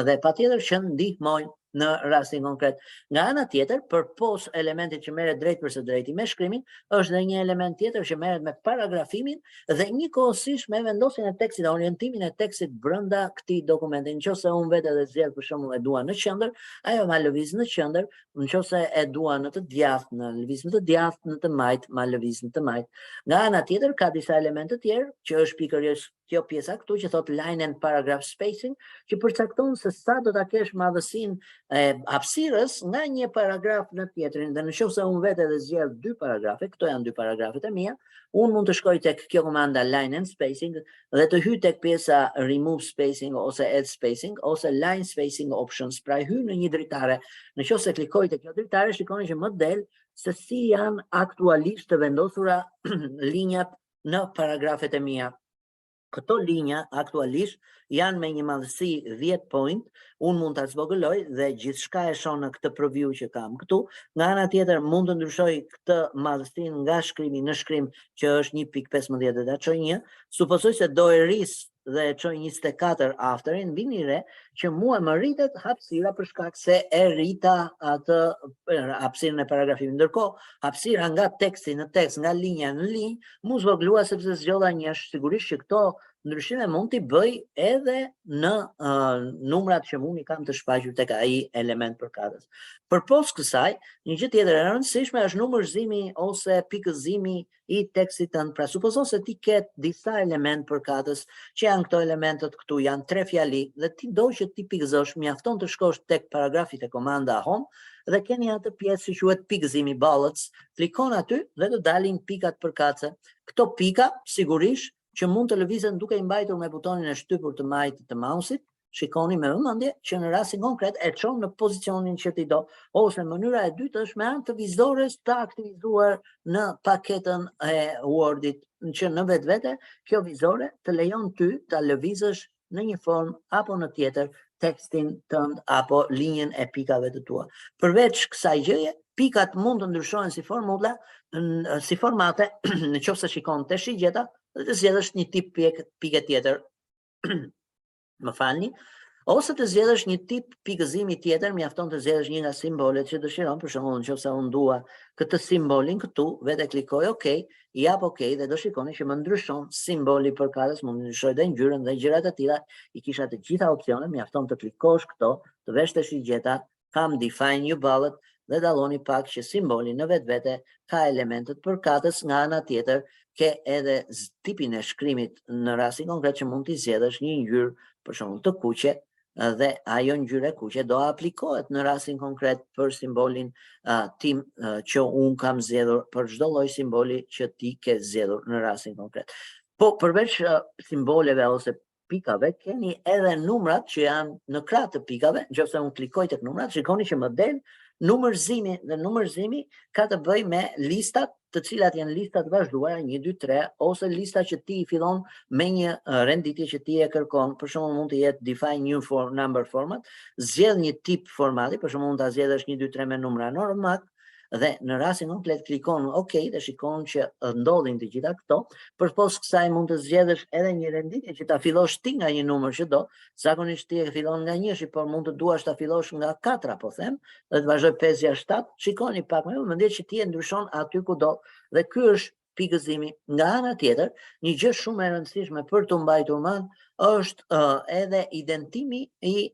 S1: dhe patjetër që ndihmojnë në rastin konkret. Nga ana tjetër, përpos elementit që merret drejt përse drejti me shkrimin, është dhe një element tjetër që merret me paragrafimin dhe njëkohësisht me vendosjen e tekstit, orientimin e tekstit brenda këtij dokumenti. Nëse unë vetë edhe zgjedh për shembull e dua në qendër, ajo ma lëviz në qendër, nëse e dua në të djathtë, në lëviz në të djathtë, në të majt, ma lëviz në të majt. Nga ana tjetër ka disa elemente të tjerë që është pikërisht kjo pjesa këtu që thot line and paragraph spacing, që përcakton se sa do ta kesh madhësinë e hapësirës nga një paragraf në tjetrin. Dhe nëse unë vetë edhe zgjedh 2 paragrafe, këto janë 2 paragrafet e mia, unë mund të shkoj tek kjo komanda line and spacing dhe të hyj tek pjesa remove spacing ose add spacing ose line spacing options. Pra hyj në një dritare. Nëse klikoj tek kjo dritare, shikoni që më del se si janë aktualisht të vendosura linjat në paragrafet e mia. Këto linja aktualisht janë me një madhësi 10 point, unë mund ta zvogëloj dhe gjithçka e shoh në këtë preview që kam këtu. Nga ana tjetër mund të ndryshoj këtë madhësinë nga shkrimi në shkrim që është 1.15 dhe ta çoj 1. Supozoj se do e ris dhe e çoj 24 afterin, vini re që mua më rritet hapësira për shkak se e rrita atë hapësirën e paragrafimit. Ndërkohë, hapësira nga teksti në tekst, nga linja në linjë, mu zvoglua sepse zgjodha një, sigurisht që këto ndryshime mund t'i bëj edhe në numrat që unë I kam të shfaqur tek ai element përkatës. Përpos kësaj, një gjë tjetër e rëndësishme është numërzimi ose pikëzimi I tekstit tënd. Pra supozon se ti ke disa element përkatës, që janë këto elementet këtu, janë 3 fjali dhe ti do që ti pikëzosh, mjafton të shkosh tek paragrafi te komanda home dhe keni atë pjesë që quhet pikëzimi bullets, klikon aty dhe do dalin pikat përkatëse. Këto pika sigurisht që mund të lëvizen duke I mbajtur me butonin e shtypur të majtë të mouse-it, shikoni me vëmendje që në rastin konkret e çon në pozicionin që ti do, ose mënyra e dytë është me anë të vizores të aktivizuar në paketën e Word-it, që në vetvete kjo vizore të lejon ty ta lëvizësh në një formë apo në tjetër tekstin tënd apo linjën e pikave të tua. Përveç kësaj gjëje, pikat mund të ndryshohen si formula, si formate, në qoftë se shikon të shigjeta, dhe të zgjedhësh një tip pike tjetër, më falni, ose të zgjedhësh një tip pikëzimi tjetër, mjafton të zgjedhësh një nga simbolet që dëshiron, për shembull, nëse unë dua këtë simbolin këtu, vetë klikoj OK, jap OK dhe do shikoni që më ndryshon simboli përkatës, më ndryshoj dhe ngjyrën dhe gjërat e tilla, i kisha të gjitha opsionet, mjafton të klikosh këto, të vesh të shigjeta, kam define new bullet dhe dalloni pak që simboli në vetvete ka elementet përkatës, nga ana tjetër ke edhe tipin e shkrimit në rastin konkret që mund t'i zgjedhësh një ngjyrë për shembull të kuqe, dhe ajo ngjyrë e kuqe do aplikohet në rastin konkret për simbolin tim që unë kam zgjedhur, për çdo lloj simboli që ti ke zgjedhur në rastin konkret. Po përveç simboleve ose pikave, keni edhe numrat që janë në krah të pikave. Nëse unë klikoj tek numrat, shikoni që më del numërzimi, dhe numërzimi ka të bëjë me listat, të cilat janë listat vazhduara 1, 2, 3, ose lista që ti i fillon me një renditje që ti e kërkon. Për shembull mund të jetë define new number format, zgjedh një tip formati, për shembull mund ta zgjedhësh 1, 2, 3 me numra normal, dhe në rastin komplet klikon OK dhe shikon që ndodhin të gjitha këto. Përpos kësaj mund të zgjedhësh edhe një renditje që ta fillosh ti nga një numër që do, zakonisht ti e fillon nga 1, por mund të duash ta fillosh nga 4 po them, dhe të vazhdoj 5, 6, 7, shikoni pak më ndjet që ti e ndryshon aty ku do, dhe ky është pikëzimi. Nga ana tjetër, një gjë shumë e rëndësishme për të mbajtur mend është edhe identimi i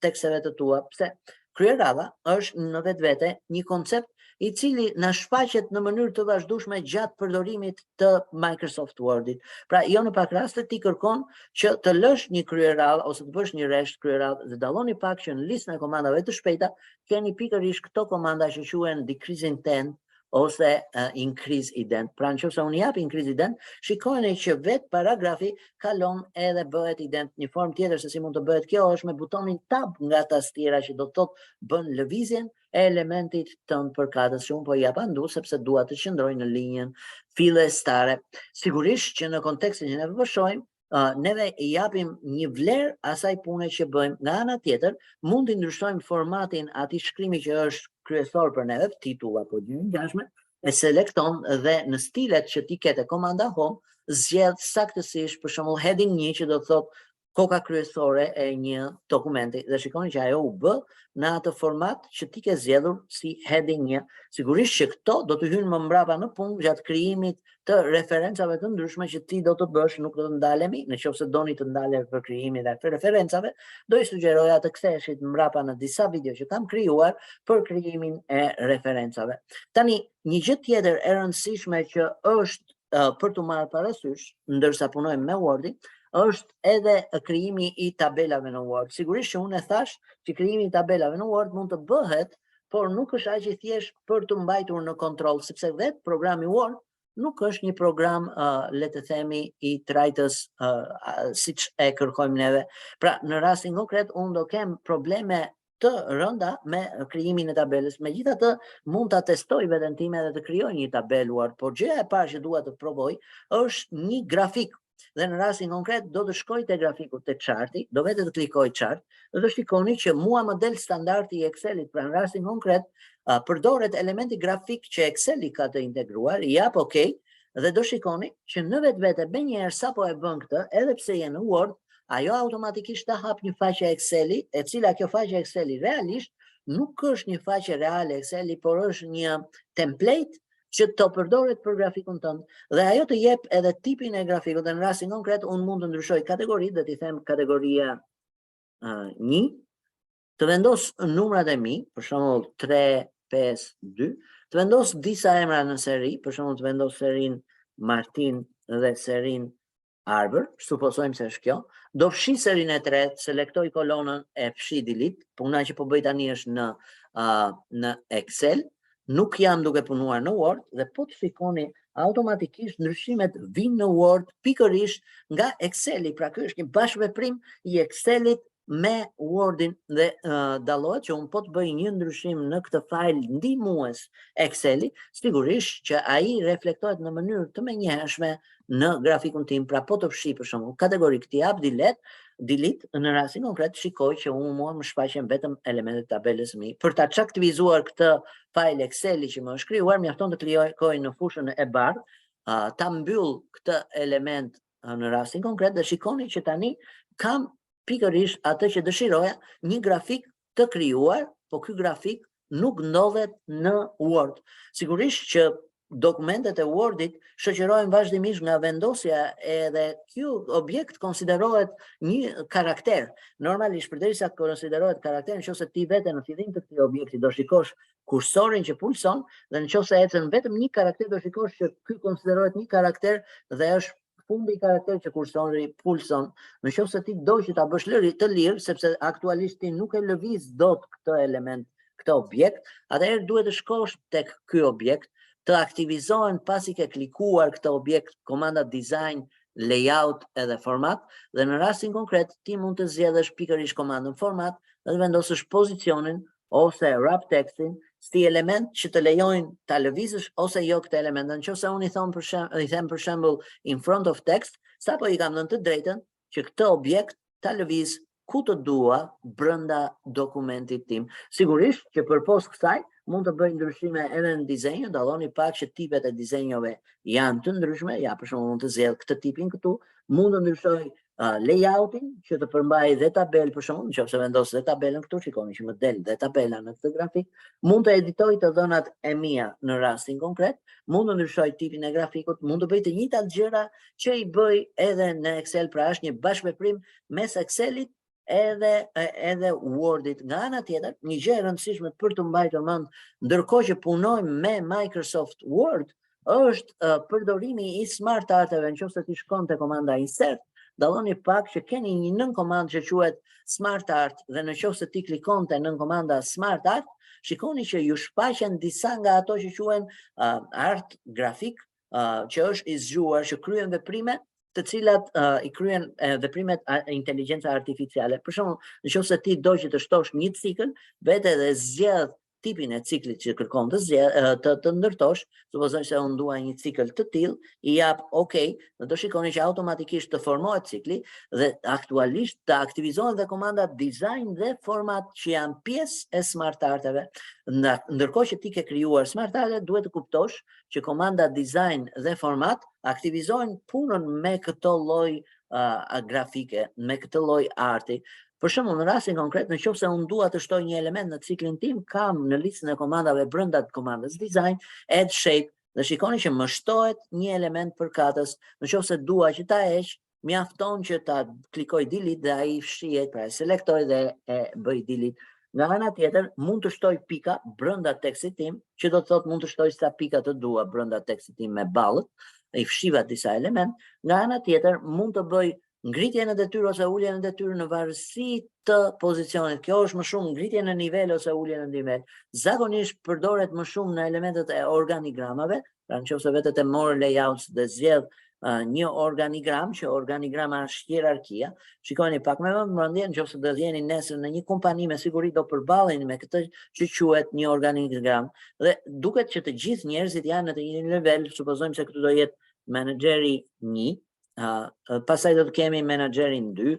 S1: teksteve të tua, pse kryeradha është në vetvete një koncept i cili na shfaqet në mënyrë të vazhdueshme gjatë përdorimit të Microsoft Wordit. Pra, jo në pak raste ti kërkon që të lësh një kryeradhë ose të bësh një rresht kryeradhë, dhe dalloni pak që në listën e komandave të shpejta keni pikërisht këto komanda që quhen decrease intent ose increase ident. Pra nëse unë jap increase ident, shikoni që vetë paragrafi kalon edhe bëhet ident. Një formë tjetër se si mund të bëhet kjo është me butonin tab nga tastiera, që do të thotë bën lëvizjen e elementit tënd përkatës, që unë po jap andu sepse dua të qëndroj në linjën fillestare. Sigurisht që në kontekstin që ne përshojmë, neve i japim një vlerë asaj pune që bëjmë. Nga ana tjetër, mund të ndryshojmë formatin atij shkrimi që është kryesor për neve, titull apo gjë ngjashme, e selekton dhe në stilet që ti ke te komanda home, zgjedh saktësisht për shembull heading 1 që do të thotë koka kryesore e një dokumenti, dhe shikoni që ajo u bë në atë format që ti ke zgjedhur si heading 1. Sigurisht që këto do të hyjnë më mbrapa në punë gjatë krijimit të referencave të ndryshme që ti do të bësh, nuk do të ndalemi. Nëse doni të ndalemi për krijimin e referencave, do i sugjeroja të ktheheshit mbrapa në disa video që kam krijuar për krijimin e referencave. Tani, një gjë tjetër e rëndësishme që është për të marrë parasysh ndërsa punojmë me Wordin, është edhe krijimi i tabelave në Word. Sigurisht që unë e thash që krijimi i tabelave në Word mund të bëhet, por nuk është aq i thjeshtë për të mbajtur në kontroll, sepse vetë programi Word nuk është një program, le të themi, i trajtës siç e kërkojmë neve. Pra, në rastin konkret, unë do kem probleme të rënda me krijimin e tabelës. Megjithatë, mund ta testoj veten time dhe të krijoj një tabelë Word, por gjëja e parë që dua të provoj është një grafik. Dhe në rastin konkret do të shkoj te grafiku, te charti, do vetë të klikoj chart, dhe do shikoni që mua më del standardi i Excelit. Pra në rastin konkret, përdoret elementi grafik që Exceli ka të integruar, jap OK, dhe do shikoni që në vetvete menjëherë sapo e bën këtë, edhe pse je në Word, ajo automatikisht ta hap një faqe Exceli, e cila kjo faqe Exceli realisht nuk është një faqe reale Exceli, por është një template që të përdoret për grafikun tënd, dhe ajo të jep edhe tipin e grafikut. Dhe në rastin konkret unë mund të ndryshoj kategoritë, dhe t'i them kategoria 1, të vendos numrat e mi, për shembull 3, 5, 2, të vendos disa emra në seri, për shembull të vendos serin Martin dhe serin Arbër, supozojmë se është kjo, do fshi serin e tretë, selektoj kolonën e fshi delete, puna që po bëj tani është në Excel. Nuk jam duke punuar në Word, dhe po të shikoni automatikisht ndryshimet vinë në Word pikërisht nga Exceli. Pra ky është një bashkëveprim i Excelit me Wordin dhe dallohet që unë po të bëj një ndryshim në këtë fajl ndihmues Excel-i, sigurisht që ai reflektohet në mënyrë të menjëhershme në grafikun tim, pra po të fshi për shembull kategorik të jap delete, në rastin konkret shikoj që mua më shfaqen vetëm elementet e tabelës mi. Për ta aktivizuar këtë fajl Excel-i që më është krijuar, mjafton të klikoj në fushën e bardhë, ta mbyll këtë element në rastin konkret dhe shikoni që tani kam pikërisht atë që dëshiroja, një grafik të krijuar, po ky grafik nuk ndodhet në Word. Sigurisht që dokumentet e Wordit shoqërohen vazhdimisht nga vendosja edhe ky objekt konsiderohet një karakter. Normalisht përderisa konsiderohet karakter, nëse ti vete në fillim të këtij objekti do shikosh kursorin që pulson dhe nëse ecën vetëm një karakter do shikosh që ky konsiderohet një karakter dhe është fundi i karakterit që kursori pulson. Nëse ti do që ta bësh të lirë, sepse aktualisht ti nuk e lëviz dot këtë element, këtë objekt, atëherë duhet të shkosh tek ky objekt, të aktivizohen pasi ke klikuar këtë objekt komanda design, layout edhe format, dhe në rastin konkret ti mund të zgjedhësh pikërisht komandën format dhe vendosësh pozicionin ose wrap textin si element që të lejojnë ta lëvizësh ose jo këtë element. Nëse unë i them për shembull in front of text, sapo i kam dhënë të drejtën që këtë objekt ta lëviz ku të dua brenda dokumentit tim. Sigurisht që përpos kësaj mund të bëj ndryshime edhe në dizenjo, dalloni pak që tipet e dizenjove janë të ndryshme, ja për shembull mund të zgjedh këtë tipin këtu, mund të ndryshoj layoutin që të përmbaj dhe tabel për shembull, nëse vendos dhe tabelën këtu, shikoni që më del dhe tabela në këtë grafik, mund të editoj të dhënat e mia në rastin konkret, mund të ndryshoj tipin e grafikut, mund të bëj të njëjtat gjëra që i bëj edhe në Excel, pra është një bashkëveprim mes Excelit edhe Wordit. Nga ana tjetër, një gjë e rëndësishme për të mbajtur mend ndërkohë që punojmë me Microsoft Word është përdorimi i smart arteve. Nëse ti shkon te komanda insert, dalloni pak që keni një nën komandë që quhet smart art dhe nëse ti klikonte nën komanda smart art, shikoni që ju shfaqen disa nga ato që quhen art grafik, që është i zgjuar, që kryen veprime të cilat i kryen veprimet inteligjenca artificiale. Për shembull, nëse ti do që të shtosh një cikël, vete dhe zgjedh tipin e ciklit që kërkon të ndërtosh, supozoj se unë dua një cikël të tillë, i jap OK, dhe do shikoni që automatikisht të formohet cikli dhe aktualisht të aktivizohen dhe komandat design dhe format që janë pjesë e smart arteve. Ndërkohë që ti ke krijuar smart arte, duhet të kuptosh që komanda design dhe format aktivizojnë punën me këtë lloj grafike, me këtë lloj arti. Për shembull, në rastin konkret, nëse unë dua të shtoj një element në ciklin tim, kam në listën e komandave brenda të komandës design, add shape, dhe shikoni që më shtohet një element përkatës. Nëse dua që ta heq, mjafton që ta klikoj delete dhe ai fshihet, pra selektoj dhe e bëj delete. Nga ana tjetër, mund të shtoj pika brenda tekstit tim, që do të thotë mund të shtoj sa pika të dua brenda tekstit tim me ballët, i fshiva disa element. Nga ana tjetër, mund të bëj ngritje në detyrë ose ulje në detyrë në varësi të pozicionit. Kjo është më shumë ngritje në nivel ose ulje në nivel. Zakonisht përdoret më shumë në elementet e organigramave, pra nëse vetë të morë layouts dhe zgjedh një organigram, që organigrama është hierarkia. Shikoni pak me vëmendje, nëse do jeni nesër në një kompani, me siguri do përballeni me këtë që quhet një organigram. Dhe duket që të gjithë njerëzit janë në të njëjtin nivel, supozojmë se këtu do jetë menaxheri 1, pastaj do të kemi menaxherin 2,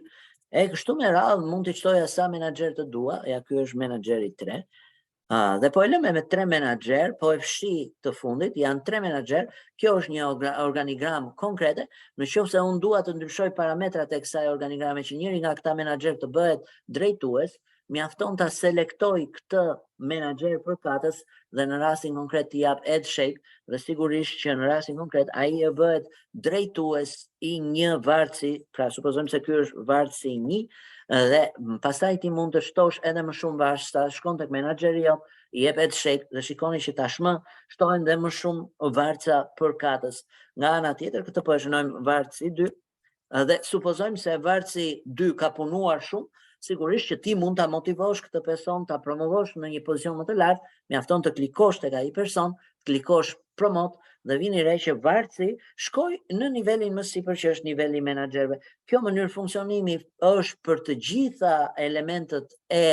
S1: e kështu me radhë mund të çtoja sa menaxher të dua, ja ky është menaxheri 3. Dhe po e lëmë me 3 menaxher, po e fshi të fundit, janë 3 menaxher, kjo është një organigram konkrete. Nëse unë dua të ndryshoj parametrat e kësaj organigrame që njëri nga këta menaxher të bëhet drejtues, mjafton ta selektoj këtë menaxher përkatës dhe në rastin konkret t'i jap add shape dhe sigurisht që në rastin konkret ai e bëhet drejtues i një varësi, pra supozojmë se ky është varësi 1 dhe pastaj ti mund të shtosh edhe më shumë varësi, sa shkon tek menaxheri jot, i jep add shape dhe shikoni që tashmë shtohen dhe më shumë varësa përkatës. Nga ana tjetër, këtë po e shënojmë varësi 2 dhe supozojmë se varësi 2 ka punuar shumë, sigurisht që ti mund ta motivosh këtë person, ta promovosh në një pozicion më të lartë, mjafton të klikosh tek ai person, klikosh promote dhe vini re që varësi shkoj në nivelin më sipër që është niveli menaxherëve. Kjo mënyrë funksionimi është për të gjitha elementet e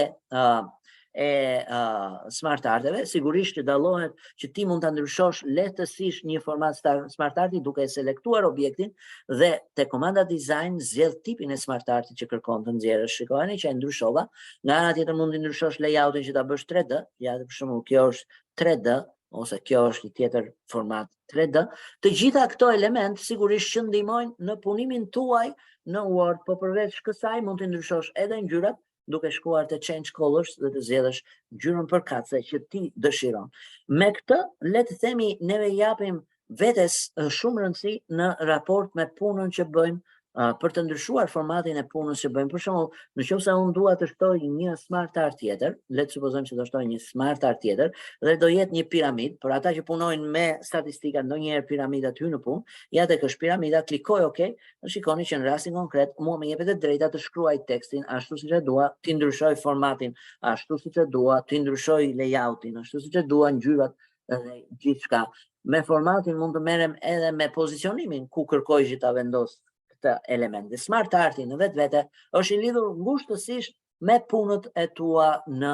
S1: smart arteve, sigurisht që dallohet që ti mund ta ndryshosh lehtësisht një format smart arti duke selektuar objektin dhe te komanda design zgjedh tipin e smart artit që kërkon të nxjerrësh. Shikojeni që e ndryshova. Nga ana tjetër mund të ndryshosh layoutin që ta bësh 3D, ja për shembull kjo është 3D ose kjo është një tjetër format 3D. Të gjitha këto element sigurisht që ndihmojnë në punimin tuaj në Word, po përveç kësaj mund të ndryshosh edhe ngjyrat duke shkuar te change colors dhe të zgjedhësh ngjyrën përkatëse që ti dëshiron. Me këtë, le të themi neve japim vetes shumë rëndësi në raport me punën që bëjmë për të ndryshuar formatin e punës që bëjmë. Për shembull, nëse unë dua të shtoj një smart art tjetër, le të supozojmë se do shtoj një smart art tjetër dhe do jetë një piramidë, për ata që punojnë me statistika, ndonjëherë piramidat hyn në punë, ja tek është piramida, klikoj OK, dhe shikoni që në rastin konkret mua më jepet e drejta të shkruaj tekstin ashtu siç e dua, të ndryshoj formatin ashtu siç e dua, të ndryshoj layoutin ashtu siç e dua, ngjyrat dhe gjithçka. Me formatin mund të merrem edhe me pozicionimin ku kërkoj që ta vendos këtë element. Dhe smart arti në vetvete është i lidhur ngushtësisht me punët e tua në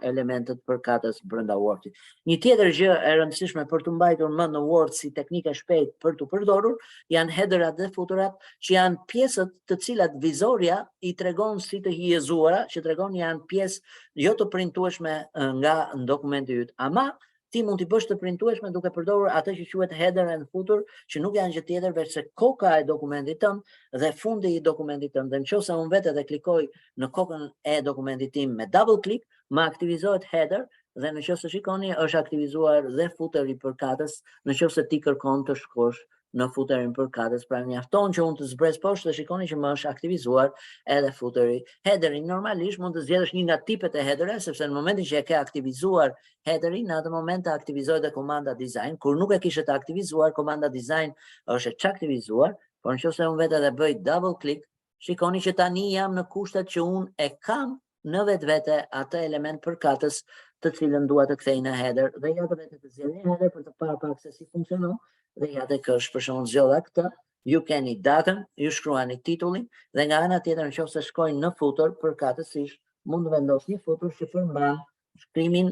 S1: elementet përkatës brenda Wordit. Një tjetër gjë e rëndësishme për të mbajtur mend në Word si teknikë shpejt për të përdorur janë headerat dhe footerat, që janë pjesët të cilat vizoria i tregon si të hijezuara, që tregon janë pjesë jo të printueshme nga dokumenti yt, ama ti mund t'i bësh të printueshme duke përdorur atë që quhet header and footer, që nuk janë gjë tjetër veç se koka e dokumentit tënd dhe fundi i dokumentit tënd. Dhe nëse unë vetë dhe klikoj në kokën e dokumentit tim me double click, më aktivizohet header dhe nëse shikoni është aktivizuar dhe footeri përkatës nëse ti kërkon të shkosh në footerin përkatës, pra mjafton që unë të zbres poshtë dhe shikoni që më është aktivizuar edhe footeri. Headeri normalisht mund të zgjedhësh një nga tipet e headerëve, sepse në momentin që e ke aktivizuar headerin, në atë moment të aktivizohet dhe komanda design. Kur nuk e kishe të aktivizuar, komanda design është e çaktivizuar, por nëse unë vetë edhe bëj double click, shikoni që tani jam në kushtet që unë e kam në vetvete atë element përkatës të cilën dua të kthej në header dhe ja të vetë të zgjedh një header për të parë pak se si funksionon. Dhe ja tek është për shembull zgjodha këtë, ju keni datën, ju shkruani titullin dhe nga ana tjetër nëse shkojnë në footer përkatësisht mund të vendosni një footer që përmban shkrimin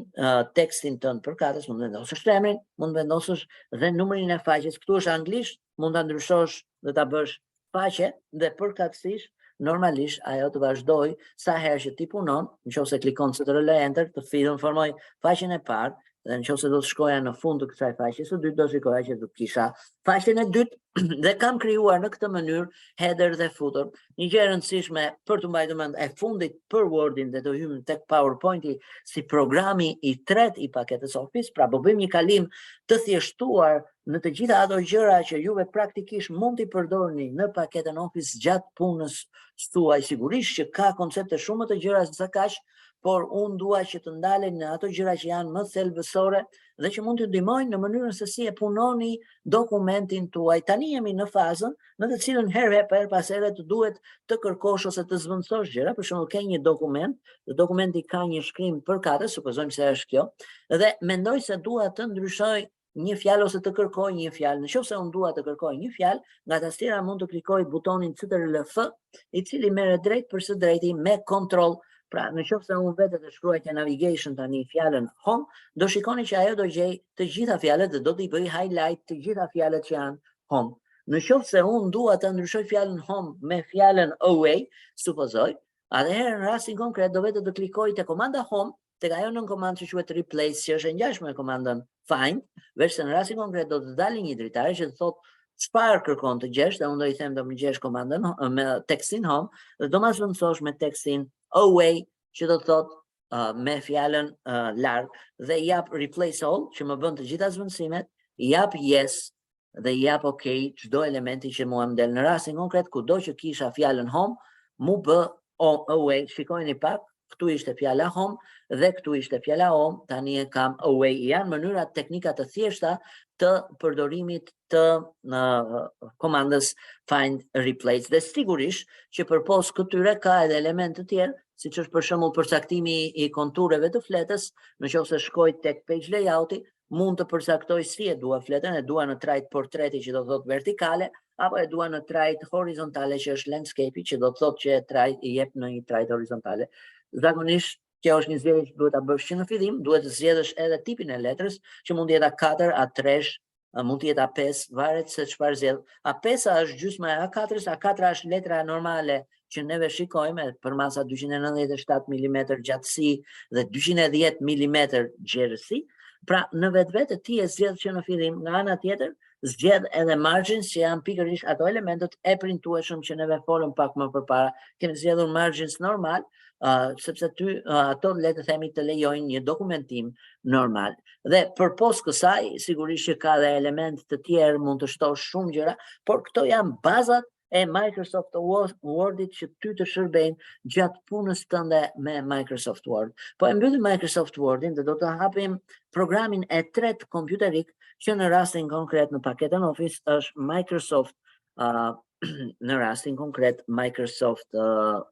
S1: tekstin tënd përkatës, mund të vendosësh emrin, mund të vendosësh dhe numrin e faqes. Këtu është anglisht, mund ta ndryshosh dhe ta bësh faqe dhe përkatësisht normalisht ajo të vazhdoj sa herë që ti punon, nëse klikon Ctrl Enter të formoj faqen e parë. Dhe nëse do të shkoja në fund të kësaj faqe së dytë, do shikoja që do të kisha faqen e dytë dhe kam krijuar në këtë mënyrë header dhe footer. Një gjë e rëndësishme për të mbajtur mend e fundit për Wordin dhe të hyjmë tek PowerPointi si programi i tretë i paketës Office, pra do bëjmë një kalim të thjeshtuar në të gjitha ato gjëra që juve praktikisht mund t'i përdorni në paketën Office gjatë punës tuaj. Sigurisht që ka koncepte shumë të gjëra se kaq, por unë dua që të ndalen në ato gjëra që janë më thelbësore dhe që mund të ndihmojnë në mënyrën se si e punoni dokumentin tuaj. Tani jemi në fazën në të cilën her pas here të duhet të kërkosh ose të zvendësosh gjëra. Për shembull, ke një dokument, dhe dokumenti ka një shkrim përkatës, supozojmë se është kjo, dhe mendoj se dua të ndryshoj një fjalë ose të kërkoj një fjalë. Nëse unë dua të kërkoj një fjalë, nga tastiera mund të klikoj butonin CTRL-F, i cili merret drejt për së drejti me kontroll. Pra, nëse unë vetë të shkruaj te navigation tani fjalën home, do shikoni që ajo do gjej të gjitha fjalët dhe do t'i bëj highlight të gjitha fjalët që janë home. Nëse unë dua të ndryshoj fjalën home me fjalën away, supozoj, atëherë në rastin konkret do vetë të klikoj te komanda home, tek ajo nën komandë që quhet replace, që është e ngjashme me komandën find, veçse në rastin konkret do të dalë një dritare që të thotë çfarë kërkon të gjesh, dhe unë do i them do më gjesh komandën me tekstin home dhe do ma zvendësosh me tekstin away, që do të thotë me fjalën larg, dhe jap replace all, që më bën të gjitha zvendësimet, jap yes dhe jap OK çdo elementi që mua më del. Në rastin konkret kudo që kisha fjalën home, mu bë away. Shikojeni pak, këtu ishte fjala home dhe këtu ishte fjala home, tani e kam away. Janë mënyra teknika të thjeshta të përdorimit të komandës find replace. Dhe sigurisht që përpos këtyre ka edhe elemente të tjerë, siç është për shembull përcaktimi i kontureve të fletës, nëse shkoj tek page layouti, mund të përcaktoj si e dua fletën, e dua në trajt portreti që do të thotë vertikale, apo e dua në trajt horizontale që është landscape që do të thotë që trajt i jep në një trajt horizontale. Zakonisht kjo është një zgjedhje që duhet ta bësh që në fillim, duhet të zgjedhësh edhe tipin e letrës, që mund të jetë A4, A3, mund të jetë A5, varet se çfarë zgjedh. A5 është gjysma e A4-s, A4 është letra normale që neve shikojmë për masa 297 mm gjatësi dhe 210 mm gjerësi. Pra në vetvete ti e zgjedh që në fillim, nga ana tjetër zgjedh edhe margins që janë pikërisht ato elementet e printueshëm që neve folëm pak më përpara. Kemi zgjedhur margins normal, sepse ato le të themi të lejojnë një dokumentim normal. Dhe përpos kësaj, sigurisht që ka dhe element të tjerë, mund të shtosh shumë gjëra, por këto janë bazat e Microsoft Wordit që ty të shërbejnë gjatë punës tënde me Microsoft Word. Po e mbyllim Microsoft Wordin dhe do të hapim programin e tretë kompjuterik që në rastin konkret në paketën Office është Microsoft në rastin konkret Microsoft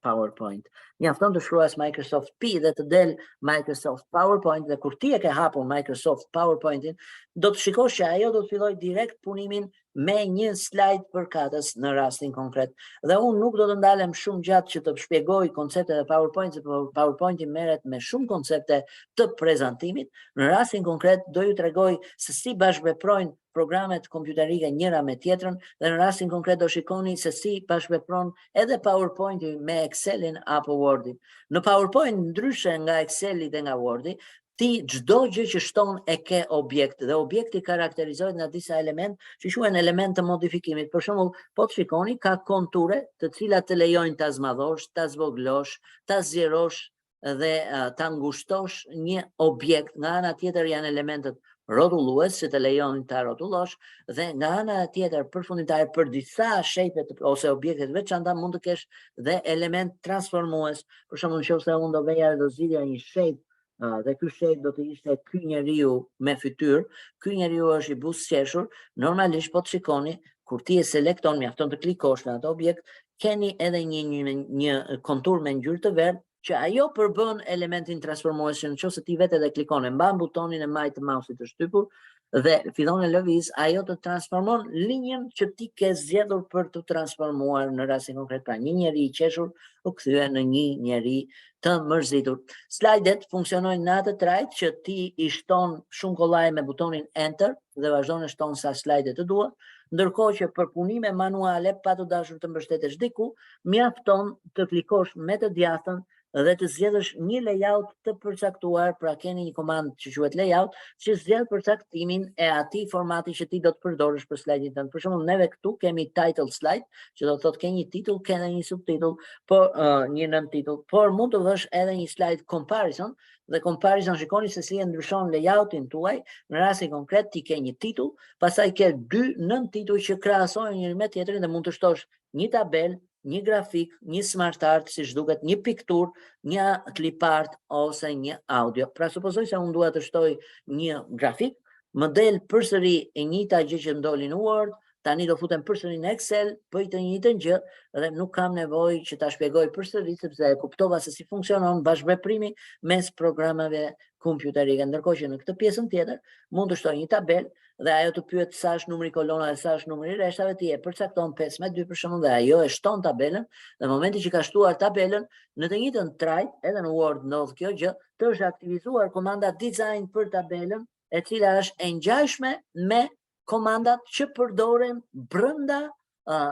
S1: PowerPoint. Mjafton të shkruash Microsoft P dhe të del Microsoft PowerPoint dhe kur ti e ke hapur Microsoft PowerPointin, do të shikosh që ajo do të fillojë direkt punimin me një slide përkatës në rastin konkret. Dhe unë nuk do të ndalem shumë gjatë që të shpjegoj konceptet e PowerPoint, sepse PowerPointi merret me shumë koncepte të prezantimit. Në rastin konkret do ju tregoj se si bashkëveprojnë programet kompjuterike njëra me tjetrën dhe në rastin konkret do shikoni se si bashkëvepron edhe PowerPointi me Excelin apo Wordin. Në PowerPoint, ndryshe nga Exceli dhe nga Wordi, ti çdo gjë që shton e ke objekt dhe objekti karakterizohet nga disa element që quhen element të modifikimit. Për shembull, po të shikoni ka konture të cilat të lejojnë ta zmadhosh, ta zvoglosh, ta zgjerosh dhe ta ngushtosh një objekt. Nga ana tjetër janë elementet rrotullues që të lejojnë ta rrotullosh dhe nga ana tjetër përfundimtare për disa shape ose objekte të veçanta mund të kesh dhe element transformues. Për shembull, nëse unë do veja dhe do zgjidhja një shape dhe ky shape do të ishte ky njeriu me fytyrë, ky njeriu është i buzëqeshur, normalisht po të shikoni, kur ti e selekton, mjafton të klikosh në atë objekt, keni edhe një kontur me ngjyrë të verdhë, që ajo përbën elementin transformues që nëse ti vetë edhe klikon e mban butonin e majt të mouse-it të shtypur dhe fillon e lëviz, ajo të transformon linjën që ti ke zgjedhur për të transformuar në rastin konkret. Pra një njeri i qeshur u kthye në një njeri të mërzitur. Slajdet funksionojnë në atë trajt që ti i shton shumë kollaj me butonin enter dhe vazhdon e shton sa slajde të dua, ndërkohë që për punime manuale pa të dashur të mbështetesh diku, mjafton të klikosh me të djathtën dhe të zgjedhësh një layout të përcaktuar, pra keni një komandë që quhet layout, që zgjedh përcaktimin e atij formati që ti do të përdorësh për slide-in tënd. Për shembull, neve këtu kemi title slide, që do të thotë ke një titull, ke edhe një subtitull, por një nën titull, por mund të vësh edhe një slide comparison, dhe comparison shikoni se si e ndryshon layoutin tuaj. Në rastin konkret ti ke një titull, pastaj ke dy nën titull që krahasohen njëri me tjetrin dhe mund të shtosh një tabel, një grafik, një smart art, siç duket, një piktur, një clip art ose një audio. Pra supozoj se unë dua të shtoj një grafik, më del përsëri e njëjta gjë që ndoli në Word, tani do futem përsëri në Excel, bëj të njëjtën gjë dhe nuk kam nevojë që ta shpjegoj përsëri sepse e kuptova se si funksionon bashkëveprimi mes programeve kompjuterike. Ndërkohë që në këtë pjesën tjetër mund të shtoj një tabel dhe ajo të pyet sa është numri kolona dhe sa është numri rreshtave, ti e përcakton 5/2 për shembull dhe ajo e shton tabelën dhe në momentin që ka shtuar tabelën në të njëjtën trajt, edhe në Word ndodh kjo gjë, të është aktivizuar komanda design për tabelën, e cila është e ngjashme me komandat që përdoren brenda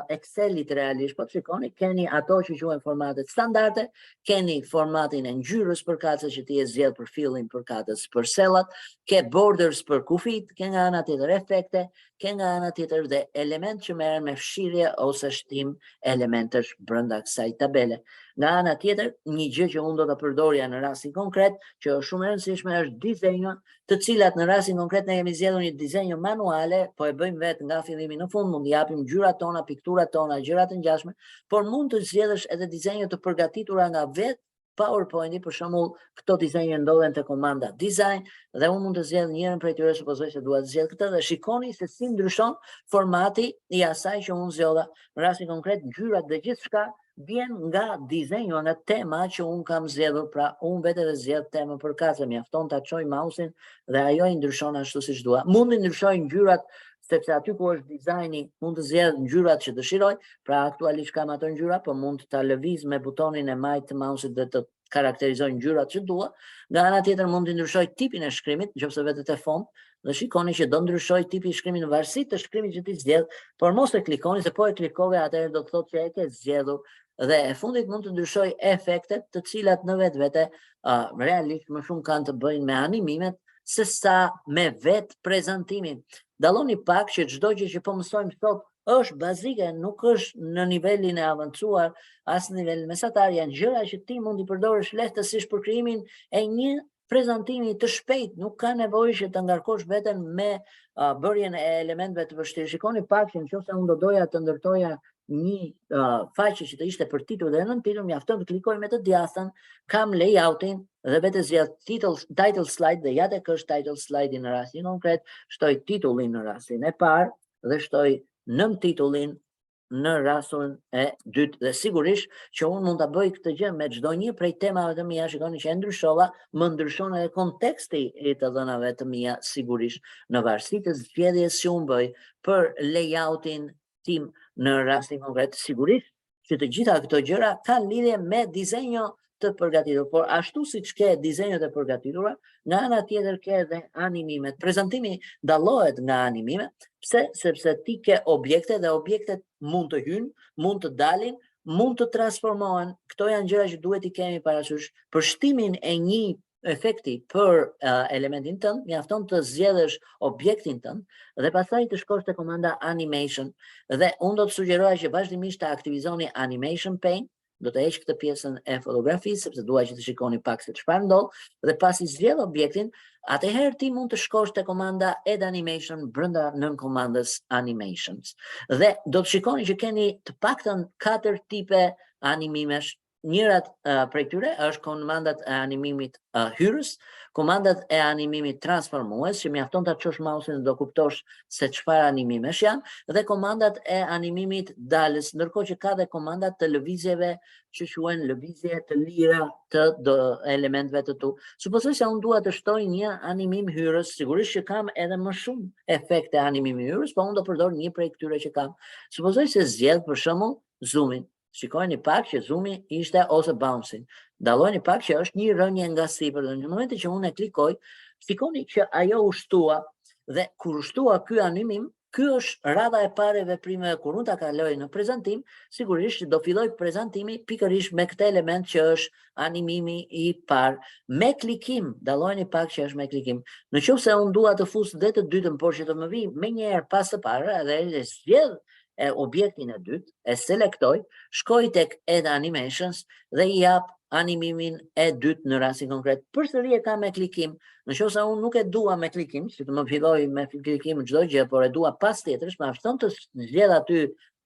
S1: Excelit realisht. Po të shikoni, keni ato që quhen formatet standarde, keni formatin e ngjyrës përkatëse që ti e zgjedh për fillin përkatës për sellat, ke borders për kufit, ke nga ana tjetër efekte, ke nga ana tjetër dhe element që merren me fshirje ose shtim elementesh brenda kësaj tabele. Nga ana tjetër, një gjë që unë do ta përdorja në rastin konkret, që është shumë e rëndësishme, është dizenjo, të cilat në rastin konkret ne kemi zgjedhur një dizenjo manuale, po e bëjmë vetë nga fillimi në fund, mund t'i japim ngjyrat tona, pikturat tona, gjëra të ngjashme, por mund të zgjedhësh edhe dizenjo të përgatitura nga vetë PowerPoint-i, për shembull, këto dizaine ndodhen te komanda design dhe unë mund të zgjedh njërin prej tyre, supozoj se dua të zgjedh këtë dhe shikoni se si ndryshon formati i asaj që unë zgjodha. Në rastin konkret, ngjyrat dhe gjithçka vjen nga dizaini, nga tema që unë kam zgjedhur, pra unë vetë dhe zgjedh temën për kace, mjafton ta çoj mouse-in dhe ajo i ndryshon ashtu siç dua. Mund të ndryshoj ngjyrat sepse aty ku është dizajni mund të zgjedh ngjyrat që dëshiroj, pra aktualisht kam ato ngjyra, po mund ta lëviz me butonin e majt të mouse-it dhe të karakterizoj ngjyrat që dua. Nga ana tjetër mund të ndryshoj tipin e shkrimit, nëse vetë te font, dhe shikoni që do ndryshoj tipi i shkrimit në varësi të shkrimit që ti zgjedh, por mos e klikoni se po e klikove atëherë do të thotë që e ke zgjedhur. Dhe e fundit mund të ndryshoj efektet, të cilat në vetvete realisht më shumë kanë të bëjnë me animimet se sa me vetë prezantimin. Dalloni pak që çdo gjë që po mësojmë sot është bazike, nuk është në nivelin e avancuar, as në nivelin mesatar, janë gjëra që ti mund i përdorësh lehtësisht për krijimin e një prezantimi të shpejt, nuk ka nevojë që të ngarkosh veten me bërjen e elementeve të vështirë. Shikoni pak që nëse unë do doja të ndërtoja një faqe që të ishte për titull dhe nën titull, mjafton të klikoj me të djathtën, kam layoutin dhe vetë zgjedh title slide dhe ja tek është title slide në rastin konkret, shtoj titullin në rastin e parë dhe shtoj nën titullin në rastin e dytë dhe sigurisht që unë mund ta bëj këtë gjë me çdo një prej temave të mia. Shikoni që e ndryshova, më ndryshon edhe konteksti i të dhënave të mia sigurisht në varësi të zgjedhjes që unë bëj për layoutin tim në rastin konkret, sigurisht që të gjitha këto gjëra kanë lidhje me dizenjo të përgatitur, por ashtu siç ke dizenjot e përgatitura, nga ana tjetër ke edhe animimet. Prezantimi dallohet nga animimet, pse? Sepse ti ke objekte dhe objektet mund të hyjnë, mund të dalin, mund të transformohen. Këto janë gjëra që duhet i kemi parasysh. Për shtimin e një efekti për elementin tënd, mjafton të zgjedhësh objektin tënd dhe pastaj të shkosh te komanda animation dhe unë do të sugjeroja që vazhdimisht të aktivizoni animation pane. Do të heq këtë pjesën e fotografisë sepse dua që të shikoni pak se çfarë ndodh dhe pasi zgjedh objektin, atëherë ti mund të shkosh te komanda add animation brenda nën komandës animations. Dhe do të shikoni që keni të paktën 4 tipe animimesh. Njërat prej tyre është komandat e animimit hyrës, komandat e animimit transformues, që mjafton ta çosh mouse-in dhe do kuptosh se çfarë animimesh janë, dhe komandat e animimit dalës, ndërkohë që ka dhe komandat të lëvizjeve që quhen lëvizje të lira të elementeve të tu. Supozoj se unë dua të shtoj një animim hyrës, sigurisht që kam edhe më shumë efekte animimi hyrës, po unë do përdor një prej këtyre që kam. Supozoj se zgjedh për shembull zoomin. Shikojeni pak që zoomi ishte ose bouncing. Dallojeni pak që është një rënje nga sipër dhe në momentin që unë e klikoj, shikoni që ajo u shtua dhe kur u shtua ky animim, ky është radha e parë e veprimeve kur unë ta kaloj në prezantim, sigurisht do filloj prezantimi pikërisht me këtë element që është animimi i parë. Me klikim, dallojeni pak që është me klikim. Nëse unë dua të fus dhe të dytën, por që të më vi më njëherë pas së parë dhe e zgjedh e objektin e dytë, e selektoj, shkoj tek add animations dhe i jap animimin e dytë në rastin konkret. Përsëri e kam me klikim. Nëse unë nuk e dua me klikim, si të më filloj me klikim çdo gjë, por e dua pas tjetrës, më afton të zgjedh aty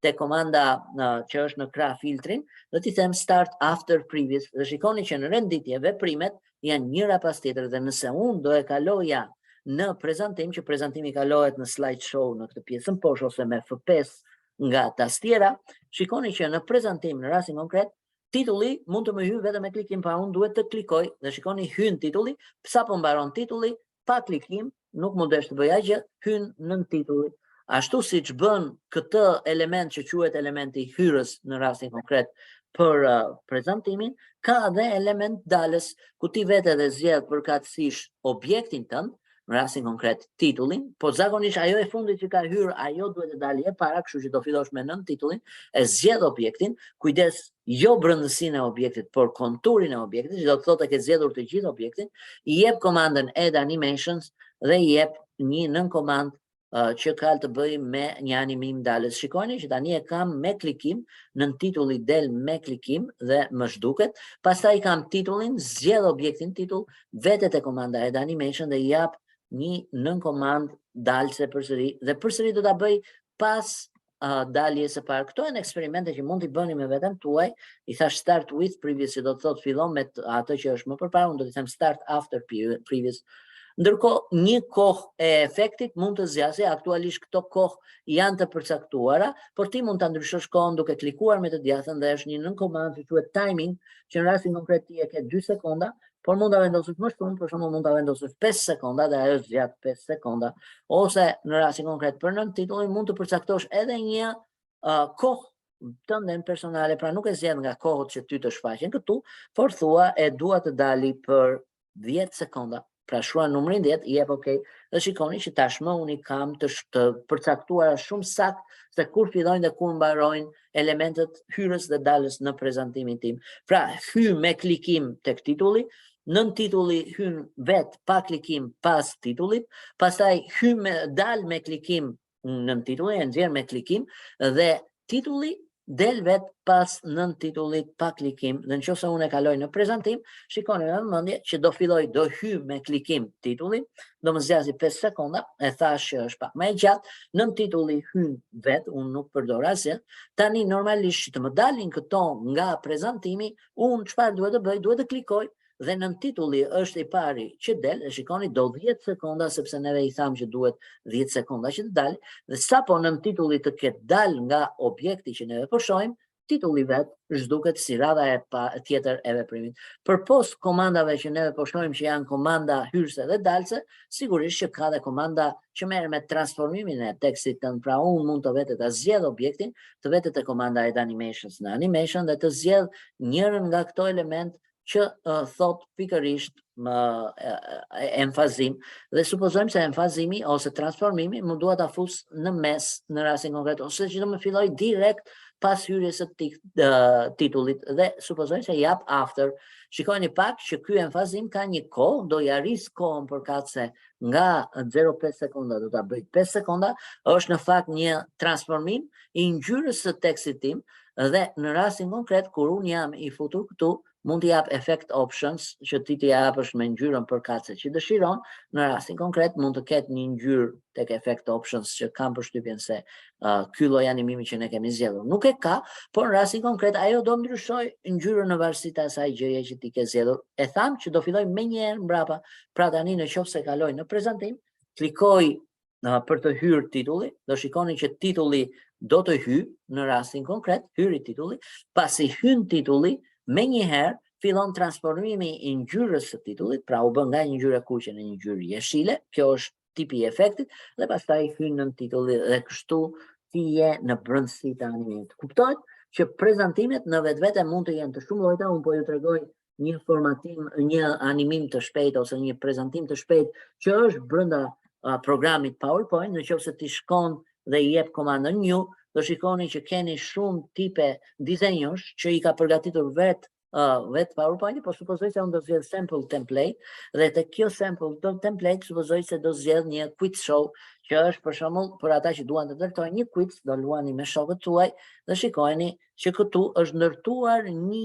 S1: te komanda që është në krah filtrin dhe t'i them start after previous. Dhe shikoni që në renditje veprimet janë njëra pas tjetrës dhe nëse unë do e kaloja në prezantim, që prezantimi kalohet në slideshow në këtë pjesën poshtë ose me F5 nga tastiera, shikoni që në prezantim në rastin konkret, titulli mund të më hyjë vetëm me klikim, pa unë duhet të klikoj dhe shikoni hyn titulli, sapo mbaron titulli, pa klikim, nuk mundesh të bëj asgjë, hyn nën titulli. Ashtu siç bën këtë element që quhet elementi hyrës në rastin konkret për prezantimin, ka dhe element dalës, ku ti vetë edhe zgjedh përkatësisht objektin tënd, në rastin konkret titullin, po zakonisht ajo e fundit që ka hyrë, ajo duhet të dalë e para, kështu që do fillosh me nën titullin, e zgjedh objektin, kujdes jo brendësinë e objektit, por konturin e objektit, që do të thotë ke zgjedhur të gjithë objektin, i jep komandën add animations dhe i jep një nën komandë që ka të bëjë me një animim dalës. Shikoni që tani e kam me klikim, nën titulli del me klikim dhe më zhduket, pastaj kam titullin, zgjedh objektin titull, vetet e komanda add animation dhe i jap një nën komandë dalëse përsëri dhe përsëri do ta bëj pas daljes së parë. Këto janë eksperimente që mund t'i bëni me veten tuaj. I thash start with previous, do të thotë fillon me atë që është më përpara, unë do t'i them start after previous. Ndërkohë, një kohë e efektit mund të zgjasë, aktualisht këto kohë janë të përcaktuara, por ti mund ta ndryshosh kohën duke klikuar me të djathtën dhe është një nën komandë që quhet timing, që në rastin konkret ti e ke 2 sekonda, por mund ta vendosësh më shumë, për shembull mund ta vendosësh 5 sekonda dhe ajo zgjat 5 sekonda, ose në rastin konkret për nën titullin mund të përcaktosh edhe një kohë tënde personale, pra nuk e zgjedh nga kohët që ty të shfaqen këtu, por thua e dua të dali për 10 sekonda. Pra shruan numrin 10, jep OK, dhe shikoni që tashmë unë kam të përcaktuara shumë sakt se kur fillojnë dhe kur mbarojnë elementet hyrës dhe dalës në prezantimin tim. Pra hy me klikim tek titulli, nën titulli hyn vet pa klikim pas titullit, pastaj dal me klikim nën titulli, e nxjerr me klikim dhe titulli del vet pas nën titullit pa klikim. Dhe nëse unë e kaloj në prezantim, shikoni në mendje që do hy me klikim titullin, do më zgjasë 5 sekonda, e thash që është pak më e gjatë, nën titulli hyn vet, unë nuk përdor asgjë. Tani normalisht që të më dalin këto nga prezantimi, unë çfarë duhet të bëj? Duhet të klikoj dhe nën titulli është i pari që del, e shikoni do 10 sekonda, sepse neve i tham që duhet 10 sekonda që të dalë, dhe sapo nën titulli të ketë dal nga objekti që neve po shohim, titulli vet zhduket si radha e tjetër e veprimit. Përpos komandave që neve po shohim që janë komanda hyrëse dhe dalëse, sigurisht që ka dhe komanda që merr me transformimin e tekstit tënd. Pra unë mund të vetë ta zgjedh objektin, të vetë te komanda e animations në animation dhe të zgjedh njërin nga këto element që thot pikërisht enfazim, dhe supozojmë se enfazimi ose transformimi më duhet ta fus në mes në rastin konkret, ose që do më filloj direkt pas hyrjes së titullit dhe supozojmë se jap after. Shikojeni pak që ky enfazim ka një kohë, do ja rris kohën përkatëse nga 0,5 sekonda do ta bëj 5 sekonda, është në fakt një transformim i ngjyrës së tekstit tim dhe në rastin konkret kur un jam i futur këtu mund t'i jap effect options që ti t'i japësh me ngjyrën përkatëse që dëshiron. Në rastin konkret mund të ketë një ngjyrë tek effect options që kam përshtypjen se ky lloj animimi që ne kemi zgjedhur nuk e ka, por në rastin konkret ajo do ndryshoj ngjyrën në varësi të asaj gjëje që ti ke zgjedhur. E tham që do filloj menjëherë mbrapa. Pra tani nëse kaloj në prezantim, klikoj për të hyrë titulli, do shikoni që titulli do të hyjë në rastin konkret, hyri titulli, pasi hyn titulli, menjëherë fillon transformimi i ngjyrës së titullit, pra u bën nga një ngjyrë kuqe në një ngjyrë jeshile, kjo është tipi i efektit, dhe pastaj hyn në titull dhe kështu ti je në brendësi të animimit. Kuptohet që prezantimet në vetvete mund të jenë të shumë llojta, unë po ju tregoj një formatim, një animim të shpejt ose një prezantim të shpejt që është brenda programit PowerPoint. Nëse ti shkon dhe i jep komandën new, do shikoni që keni shumë tipe dizenjosh që i ka përgatitur vetë PowerPoint, po supozoj se unë do zgjedh sample template dhe te kjo sample template supozoj se do zgjedh një quiz show që është për shembull për ata që duan të ndërtojnë një quiz, do luani me shokët tuaj dhe shikojeni që këtu është ndërtuar një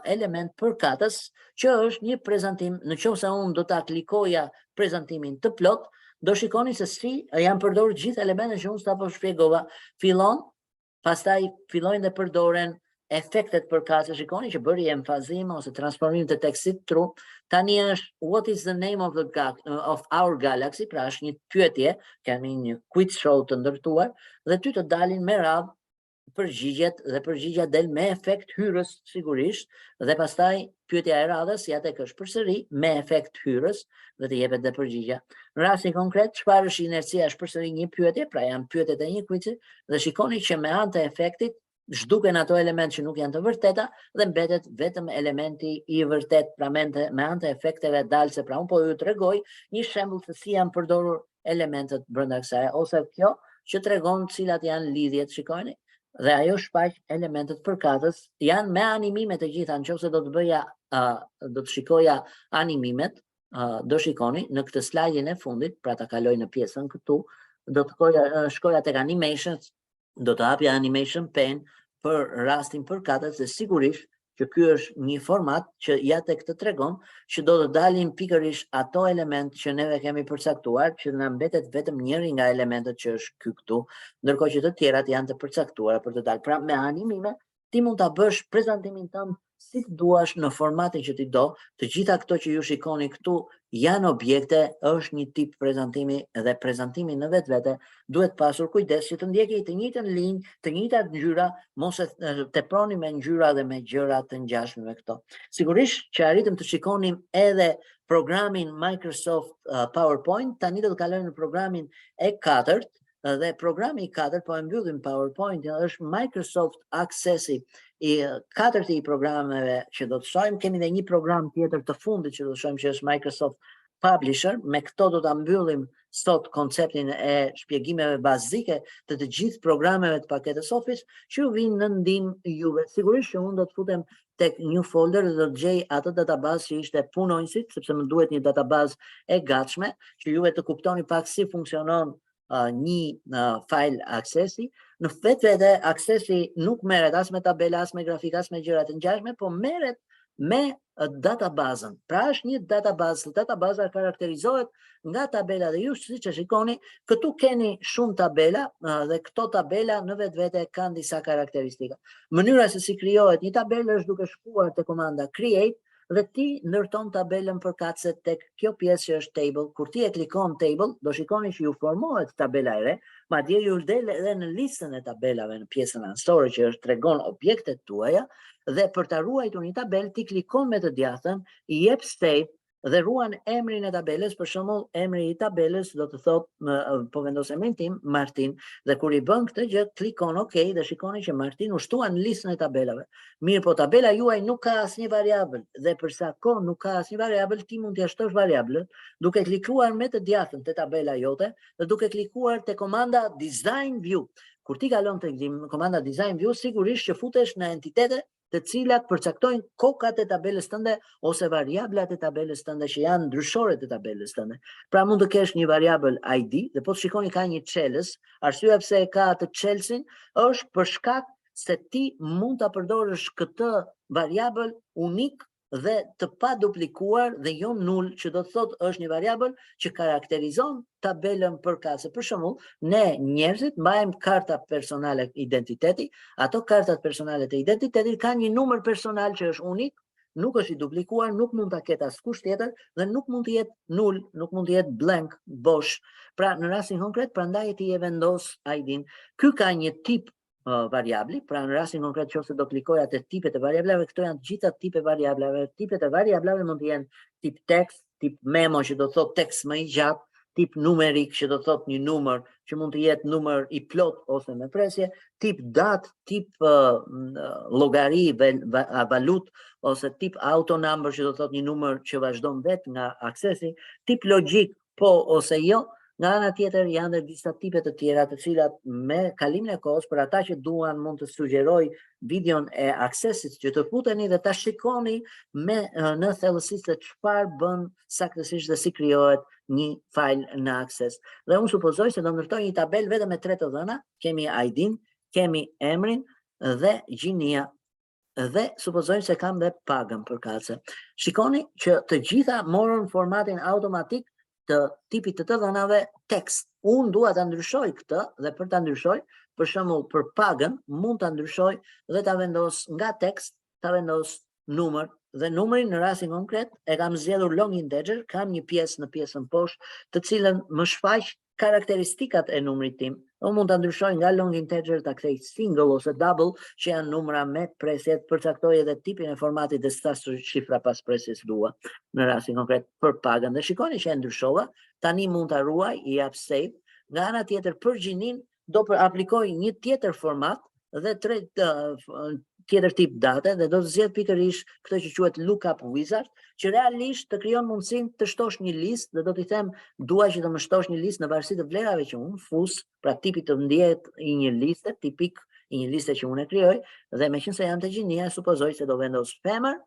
S1: element përkatës që është një prezantim. Nëse unë do ta klikoja prezantimin të plot, do shikoni se si janë përdorur gjithë elementet që unë sapo shpjegova. Fillon, pastaj fillojnë dhe përdoren efektet përkatëse. Shikoni që bëri enfazim ose transformim të tekstit true. Tani është what is the name of our galaxy, pra është një pyetje, kemi një quiz show të ndërtuar dhe ty të dalin me radhë përgjigjet dhe përgjigja del me efekt hyrës sigurisht, dhe pastaj pyetja e radhës ja tek është përsëri me efekt hyrës dhe të jepet dhe përgjigja. Në rastin konkret, çfarë është inercia, është përsëri një pyetje, pra janë pyetjet e një quizi dhe shikoni që me anë të efektit zhduken ato elementë që nuk janë të vërteta dhe mbetet vetëm elementi i vërtet, pra me anë të efekteve dalse. Pra unë po ju tregoj një shembull se si janë përdorur elementet brenda kësaj, ose kjo që tregon cilat janë lidhjet, shikoni. Dhe ajo shfaq elementet përkatës, janë me animimet e gjitha. Nëse do të shikoja animimet, do shikoni në këtë slajdin e fundit, pra ta kaloj në pjesën këtu, do të shkoja tek animations, do të hapja animation pane për rastin përkatës dhe sigurisht që ky është një format që ja tek të tregon që do të dalin pikërisht ato element që neve kemi përcaktuar, që na mbetet vetëm njëri nga elementet që është ky këtu, ndërkohë që të tjerat janë të përcaktuara për të dalë. Pra me animime ti mund ta bësh prezantimin tënd si të duash në formatin që ti do. Të gjitha këto që ju shikoni këtu janë objekte, është një tip prezantimi dhe prezantimi në vetvete duhet pasur kujdes që të ndjekej të njëjtën linjë, të njëjtat ngjyra, mos e teproni me ngjyra dhe me gjëra të ngjashme me këto. Sigurisht që arritëm të shikonim edhe programin Microsoft PowerPoint, tani do të kalojmë në programin e katërt. Dhe programi i katërt, po e mbyllim PowerPoint, është Microsoft Accessi i katërti i programeve që do të shohim. Kemi edhe një program tjetër të fundit që do të shohim që është Microsoft Publisher. Me këto do ta mbyllim sot konceptin e shpjegimeve bazike të gjithë programeve të paketës Office që vijnë në ndihmë juve. Sigurisht që unë do të futem tek një folder dhe do të gjej atë database që ishte punonjësit, sepse më duhet një database e gatshme që juve të kuptoni pak si funksionon një file Accessi. Në vetvete Accessi nuk merret as me tabela, as me grafika, as me gjëra të ngjashme, po merret me databazën. Pra është një database, databaza karakterizohet nga tabela dhe ju siç e shikoni, këtu keni shumë tabela dhe këto tabela në vetvete kanë disa karakteristika. Mënyra se si krijohet një tabelë është duke shkuar te komanda create dhe ti ndërton tabelën përkatëse tek kjo pjesë që është table. Kur ti e klikon table, do shikoni që ju formohet tabela e re, madje ju del edhe në listën e tabelave në pjesën anësore që është tregon objektet tuaja, dhe për ta ruajtur një tabelë ti klikon me të djathtën, i jep save dhe ruan emrin e tabelës. Për shembull, emri i tabelës do të thotë, po vendos emrin tim, Martin, dhe kur i bën këtë gjë, klikon OK dhe shikoni që Martin u shtua në listën e tabelave. Mirë, po tabela juaj nuk ka asnjë variabël dhe për sa kohë nuk ka asnjë variabël, ti mund t'ia shtosh variablën duke klikuar me të djathtën te tabela jote dhe duke klikuar te komanda Design View. Kur ti kalon te komanda Design View, sigurisht që futesh në entitete të cilat përcaktojnë kokat e tabelës tënde ose variablat e tabelës tënde që janë ndryshore të tabelës tënde. Pra mund të kesh një variabël ID dhe po të shikoni ka një çelës. Arsyeja pse e ka atë çelësin është për shkak se ti mund ta përdorësh këtë variabël unik dhe të pa duplikuar dhe jo null, që do të thotë është një variabël që karakterizon tabelën përkatëse. Për shembull, ne njerëzit mbajmë karta personale identiteti, ato kartat personale të identitetit kanë një numër personal që është unik, nuk është i duplikuar, nuk mund ta ketë askush tjetër dhe nuk mund të jetë null, nuk mund të jetë blank, bosh. Pra në rastin konkret, prandaj ti e vendos ID-n. Ky ka një tip variabli, pra në rastin konkret nëse do klikoja te tipet e variablave, këto janë të gjitha tipet e variablave. Tipet e variablave mund të jenë tip text, tip memo që do thotë tekst më i gjatë, tip numerik që do thotë një numër që mund të jetë numër i plot ose me presje, tip dat, tip llogari, valut ose tip auto number që do thotë një numër që vazhdon vetë nga Accessi, tip logjik po ose jo. Nga ana tjetër janë dhe disa tipe të tjera të cilat me kalimin e kohës, për ata që duan, mund të sugjeroj videon e Accessit që të futeni dhe ta shikoni në thellësi se çfarë bën saktësisht dhe si krijohet një file në Access. Dhe unë supozoj se do ndërtoj një tabel vetëm me 3 të dhëna, kemi ID-n, kemi emrin dhe gjinia. Dhe supozojmë se kam dhe pagën përkatëse. Shikoni që të gjitha morën formatin automatik të tipit të dhënave tekst. Unë dua ta ndryshoj këtë dhe për ta ndryshoj, për shembull për pagën, mund ta ndryshoj dhe ta vendos nga tekst, ta vendos numër dhe numrin në rastin konkret e kam zgjedhur long integer, kam një pjesë në pjesën poshtë, të cilën më shfaq karakteristikat e numrit tim. Unë mund ta ndryshoj nga long integer ta kthej single ose double, që janë numra me presje, përcaktoj edhe tipin e formatit dhe sa shifra pas presjes dua në rastin konkret për pagën. Dhe shikoni që e ndryshova, tani mund ta ruaj, i jap save. Nga ana tjetër për gjinin do aplikoj një tjetër format dhe tjetër tip date dhe do të zgjedh pikërisht këtë që quhet lookup wizard, që realisht të krijon mundësinë të shtosh një listë dhe do t'i them dua që të më shtosh një listë në varësi të vlerave që unë fus, pra tipi të ndihet i një liste tipik i një liste që unë e krijoj dhe meqense jam te gjinia, supozoj se do vendos femër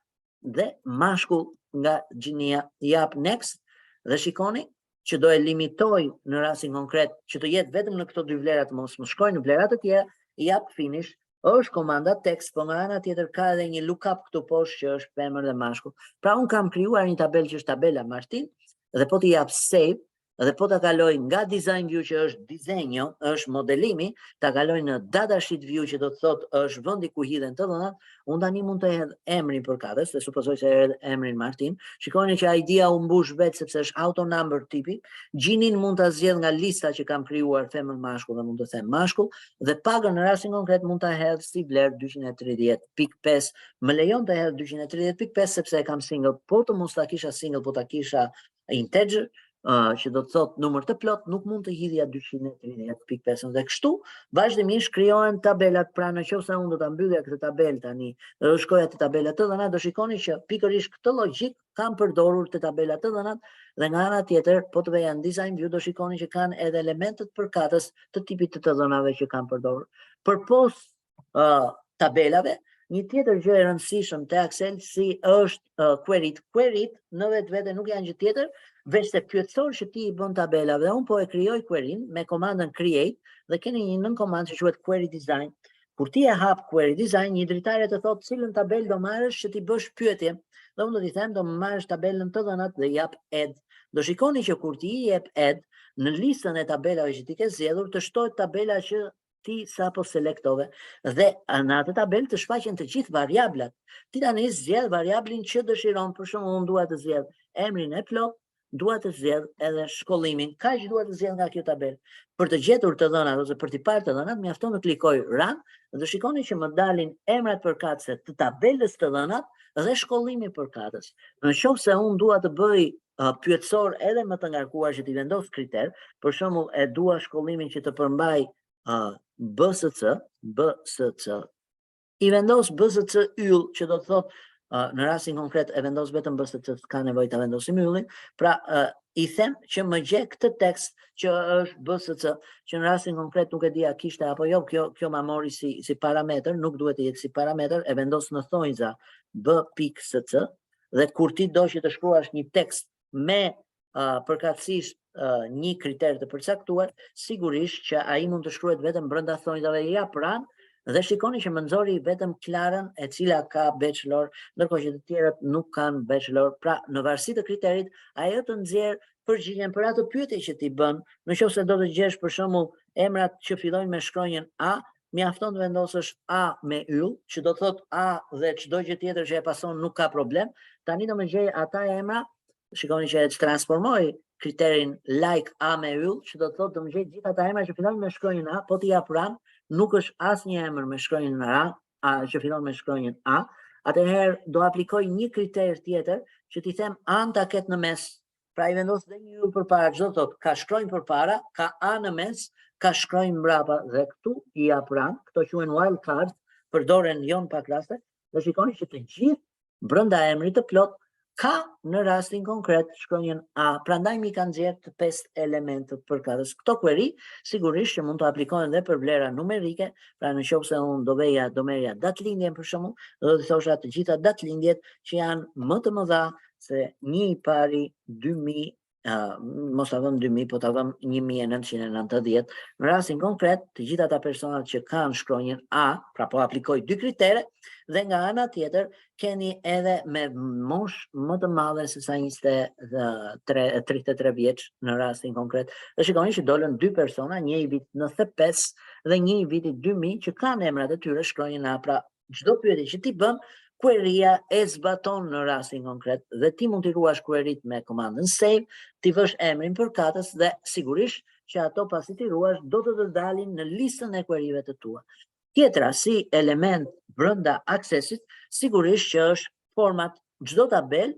S1: dhe mashkull nga gjinia, jap next dhe shikoni që do e limitoj në rastin konkret që të jetë vetëm në këto dy vlera të mos më shkojnë në vlera të tjera, jap finish. është komanda text, po nga ana tjetër ka edhe një lookup këtu poshtë që është femër dhe mashkull. Pra unë kam krijuar një tabelë që është tabela Martin dhe po t'i jap save dhe po ta kaloj nga design view që është dizenjo, është modelimi, ta kaloj në data sheet view që do të thotë është vendi ku hidhen të dhënat, unë tani mund të hedh emrin përkatës, se supozoj se hedh emrin Martin. Shikoni që ID-a u mbush vetë sepse është auto number tipi. Gjinin mund ta zgjedh nga lista që kam krijuar femër mashkull dhe mund të them mashkull dhe pagën në rastin konkret mund ta hedh si vlerë 230.5. Më lejon të hedh 230.5 sepse e kam single, po të mos ta kisha single, po ta kisha integer, që do të thotë numër të plot, nuk mund të hidhja 230.5 dhe kështu vazhdimisht krijohen tabelat. Pra nëse unë do ta mbyllja këtë tabelë tani, do shkoja te tabelat të dhënat, do shikoni që pikërisht këtë logjik kam përdorur te tabelat të dhënat dhe nga ana tjetër, po të veja në design view, do shikoni që kanë edhe elementet përkatës të tipit të dhënave që kam përdorur. Përpos tabelave, një tjetër gjë e rëndësishme te Excel si është queryt. Queryt në vetvete nuk janë gjë tjetër veç se pyetësor që ti i bën tabela dhe unë po e krijoj queryn me komandën create dhe keni një nën komandë që quhet query design. Kur ti e hap query design, një dritare të thotë cilën tabelë do marrësh që ti bësh pyetje. Dhe unë do t'i them do më marrësh tabelën të dhënat dhe jap add. Do shikoni që kur ti i jep add, në listën e tabelave që ti ke zgjedhur të shtohet tabela që ti sapo selektove dhe në atë tabelë të shfaqen të gjithë variablat. Ti tani zgjedh variablin që dëshiron, për shembull unë dua të zgjedh emrin e plot, dua të zgjedh edhe shkollimin, kaq dua të zgjedh nga kjo tabelë. Për të gjetur të dhënat ose për të parë të dhënat, mjafton të klikoj run dhe shikoni që më dalin emrat përkatëse të tabelës të dhënat dhe shkollimi përkatës. Nëse unë dua të bëj pyetësor edhe më të ngarkuar që t'i vendos kriter, për shembull e dua shkollimin që të përmbaj BSC, i vendos BSC yll, që do të thotë në rastin konkret e vendos vetëm BSC, ka nevojë ta vendosim yllin, pra i them që më gjej këtë tekst që është BSC, që në rastin konkret nuk e di a kishte apo jo, kjo ma mori si parametër, nuk duhet të jetë si parametër, e vendos në thonjza b.sc dhe kur ti do që të shkruash një tekst me përkatësisht një kriter të përcaktuar, sigurisht që ai mund të shkruhet vetëm brenda thonjzave ja pranë. Dhe shikoni që më nxori vetëm Klarën e cila ka bachelor, ndërkohë që të tjerët nuk kanë bachelor. Pra në varësi të kriterit, ajo të nxjerr përgjigjen për atë pyetje që ti bën. Nëse do të gjesh për shembull emrat që fillojnë me shkronjën A, mjafton të vendosësh A me yll, që do të thotë A dhe çdo gjë tjetër që e pason nuk ka problem. Tani do më gjej ata emra, shikoni që e transformoi kriterin like A me yll, që do të thotë do më gjej gjithë ata emra që fillojnë me shkronjën A, po ti jap run, nuk është asnjë emër me shkronjën A që fillon me shkronjën A, atëherë do aplikoj një kriter tjetër që t'i them an ta ketë në mes. Pra i vendos dhe një yll përpara, çdo thotë ka shkronjë përpara, ka A në mes, ka shkronjë mbrapa dhe këtu i jap run, këto quhen wildcard, përdoren jo në pak raste, dhe shikoni që të gjithë brenda emrit të plot ka në rastin konkret shkronjën A, prandaj mi kanë nxjerrë të 5 elementet përkatës. Këto query sigurisht që mund të aplikohen dhe për vlera numerike, pra nëse unë do merja datëlindjen për shembull, do të thosha të gjitha datëlindjet që janë më të mëdha se 1 i pari 2000, mos ta vëm 2000, po ta vëm 1990. Në rastin konkret, të gjitha ata personat që kanë shkronjën A, pra po aplikoj 2 kritere, dhe nga ana tjetër keni edhe me mosh më të madhe se sa 33 vjeç në rastin konkret. Dhe shikoni që dolën 2 persona, një i vitit 95 dhe një i vitit 2000 që kanë emrat e tyre shkronjën A. Pra çdo pyetje që ti bën, querya e zbaton në rastin konkret dhe ti mund t'i ruash queryt me komandën save, ti vësh emrin përkatës dhe sigurisht që ato pasi t'i ruash do të dalin në listën e queryve të tua. Tjetra si element brenda Accessit, sigurisht që është format. Çdo tabel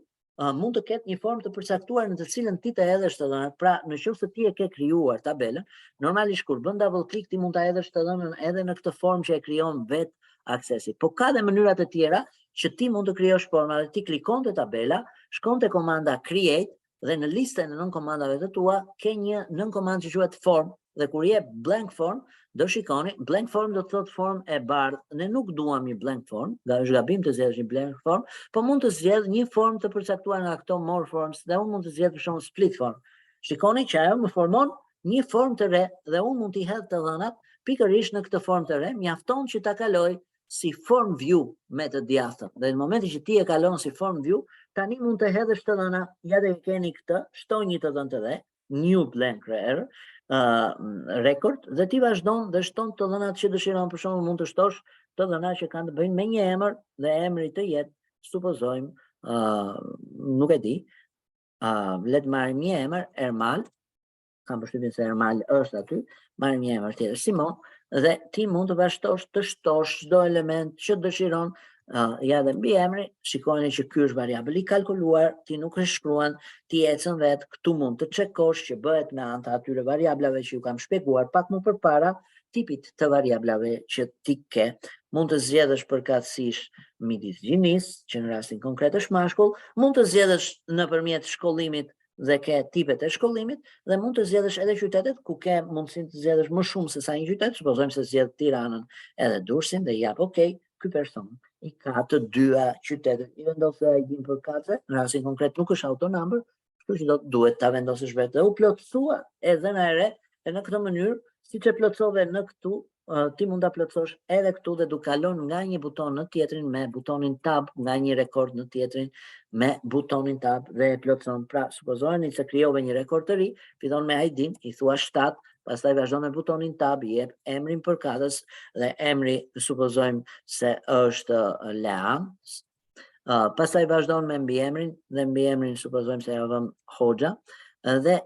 S1: mund të ketë një formë të përcaktuar në të cilën ti të hedhësh të dhënat. Pra nëse ti e ke krijuar tabelën, normalisht kur bën double click ti mund ta hedhësh të dhënën edhe në këtë formë që e krijon vetë Accessi. Po ka dhe mënyra të tjera që ti mund të krijosh forma dhe ti klikon te tabela, shkon te komanda create dhe në listën e nën komandave të tua ke një nën komandë që quhet form dhe kur jep blank form, do shikoni, blank form do të thotë form e bardhë. Ne nuk duam një blank form, nga është gabim të zgjedhësh një blank form, po mund të zgjedh një form të përcaktuar nga këto more forms dhe unë mund të zgjedh për shembull split form. Shikoni që ajo më formon një form të re dhe unë mund t'i hedh të dhënat pikërisht në këtë formë të re, mjafton që ta kaloj si form view me të djathtën. Dhe në momentin që ti e kalon si form view, tani mund të hedhësh të dhëna, ja dhe keni këtë, shtoj një të dhënë të dhe, new blank record, dhe ti vazhdon dhe shton të dhënat që dëshiron. Për shembull, mund të shtosh të dhënat që kanë të bëjnë me një emër dhe emri të jetë, supozojmë, nuk e di, le të marrim një emër, Ermal, kam përshtypjen se Ermal është aty, marrim një emër tjetër, Simon, dhe ti mund të vazhdosh të shtosh çdo element që dëshiron. Ja dhe mbi emri, shikojeni që ky është variabël i kalkuluar, ti nuk e shkruan, ti ecën vetë, këtu mund të çekosh që bëhet me anë të atyre variablave që ju kam shpjeguar pak më përpara, tipit të variablave që ti ke, mund të zgjedhësh përkatësisht midis gjinis, që në rastin konkret është mashkull, mund të zgjedhësh nëpërmjet shkollimit dhe ke tipet e shkollimit, dhe mund të zgjedhësh edhe qytetet ku ke mundësinë të zgjedhësh më shumë se sa një qytet, supozojmë se zgjedh Tiranën edhe Durrësin dhe jap, okay, ky person i ka të dyja qytetet, i vendosë ID-n për katëse, në rastin konkret nuk është autonumber, kështu që duhet ta vendosësh vetë. Dhe u plotësua e dhëna e re, e në këtë mënyrë, siç e plotësove në këtu, ti mund ta plotësosh edhe këtu dhe du kalon nga një buton në tjetrin me butonin tab, nga një rekord në tjetrin me butonin tab dhe e plotëson. Pra, supozojeni se krijove një rekord të ri, fillon me ID-n, i thua 7, pastaj vazhdon me butonin tab, i jep emrin përkatës dhe emri supozojmë se është Lean. Pastaj vazhdon me mbiemrin dhe mbiemrin supozojmë se e vëm Hoxha dhe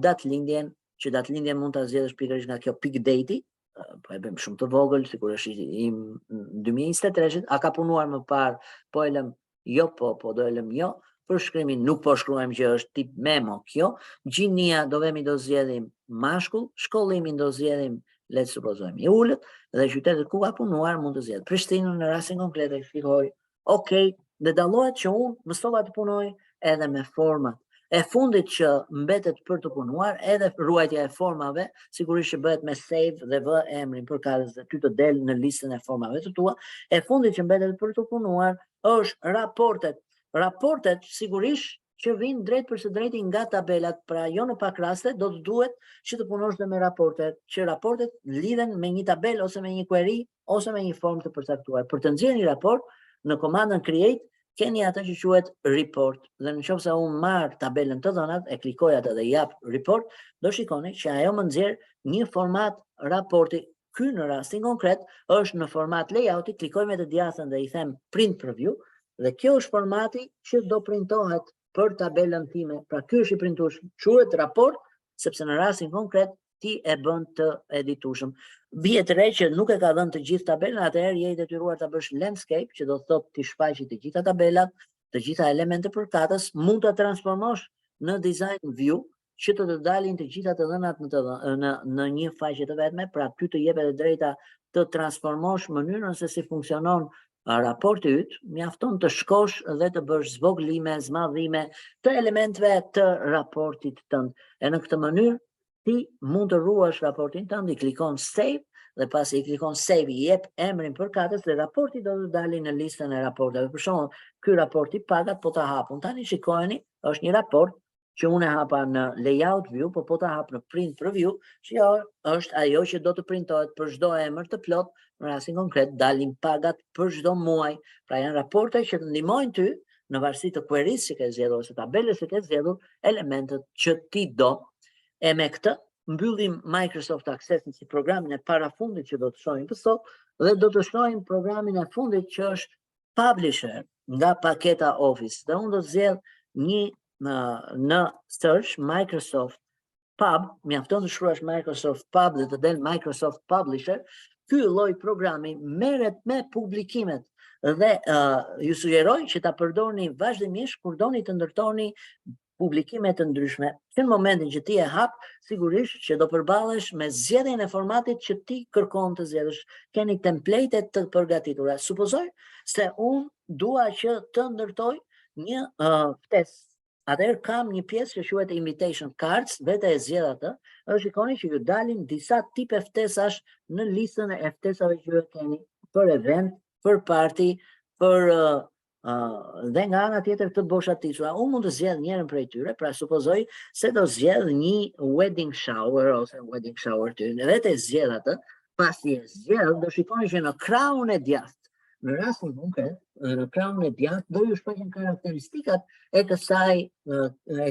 S1: datëlindjen, që datëlindjen mund ta zgjedhësh pikërisht nga kjo pick date, po e bëjmë shumë të vogël, sigurisht i 2023-shit, a ka punuar më parë, po e lëm jo, po do e lëm jo, për shkrimin nuk po shkruajmë që është tip memo kjo, gjinia do zgjedhim mashkull, shkollimin do zgjedhim, le të supozojmë i ulët, dhe qytetet ku ka punuar mund të zgjedh Prishtinën në rastin konkret e shikoj, okay, dhe dallohet që unë mësova të punoj edhe me format. E fundit që mbetet për të punuar, edhe ruajtja e formave, sigurisht që bëhet me save dhe vë emrin përkatës dhe ty të del në listën e formave të tua. E fundit që mbetet për të punuar është raportet. Raportet sigurisht që vinë drejt për së drejti nga tabelat, pra jo në pak raste do të duhet që të punosh dhe me raportet, që raportet lidhen me një tabel ose me një query ose me një formë të përcaktuar. Për të nxjerrë një raport në komandën create keni atë që quhet report, dhe nëse unë marr tabelën të dhënat, e klikoj atë dhe jap report, do shikoni që ajo më nxjerr një format raporti. Ky në rastin konkret është në format layouti, klikoj me të djathtën dhe i them print preview, dhe kjo është formati që do printohet për tabelën time. Pra ky është i printuar, quhet raport, sepse në rastin konkret ti e bën të editueshëm. Bie të re që nuk e ka dhënë të gjithë tabelën, atëherë je i detyruar ta bësh landscape, që do të thotë ti shfaqi të gjitha tabelat, të gjitha elementet përkatës, mund ta transformosh në design view, që të dalin të gjitha të dhënat në një faqe të vetme, pra ty të jep edhe drejta të transformosh mënyrën se si funksionon raporti yt, mjafton të shkosh dhe të bësh zvoglime, zmadhime të elementeve të raportit tënd. E në këtë mënyrë ti mund të ruash raportin tënd, i klikon save dhe pasi i klikon save i jep emrin përkatës dhe raporti do të dalë në listën e raporteve. Për shembull, ky raport i pagat po ta hapun. Tani shikojeni, është një raport që unë e hapa në layout view, po ta hap në print preview, që jo është ajo që do të printohet për çdo emër të plot, në rastin konkret dalin pagat për çdo muaj. Pra janë raporte që të ndihmojnë ty në varësi të queries që ke zgjedhur ose tabelës që ke zgjedhur, elementet që ti do. E me këtë, mbyllim Microsoft Access si programin e parafundit që do të shohim për sot, dhe do të shohim programin e fundit që është Publisher nga paketa Office. Dhe unë do të zgjedh një në search Microsoft Pub, mjafton të shkruash Microsoft Pub dhe të del Microsoft Publisher. Ky lloj programi merret me publikimet dhe ju sugjeroj që ta përdorni vazhdimisht kur doni të ndërtoni publikime të ndryshme. Në momentin që ti e hap, sigurisht që do përballesh me zgjedhjen e formatit që ti kërkon të zgjedhësh. Keni template të përgatitura. Supozoj se unë dua që të ndërtoj një ftesë. Atëherë kam një pjesë që quhet invitation cards, vetë e zgjedh atë. Shikoni që ju dalin disa tipe ftesash në listën e ftesave që ju keni për event, për party, për dhe nga ana tjetër të boshatisura. Unë mund të zgjedh njërin prej tyre, pra supozoj se do zgjedh një wedding shower ose wedding shower ty. Vetë e zgjedh atë pasi e zgjedh, do shikoni që në krahun e djathtë, në rastin konkret, në krahun e djathtë do ju shfaqen karakteristikat e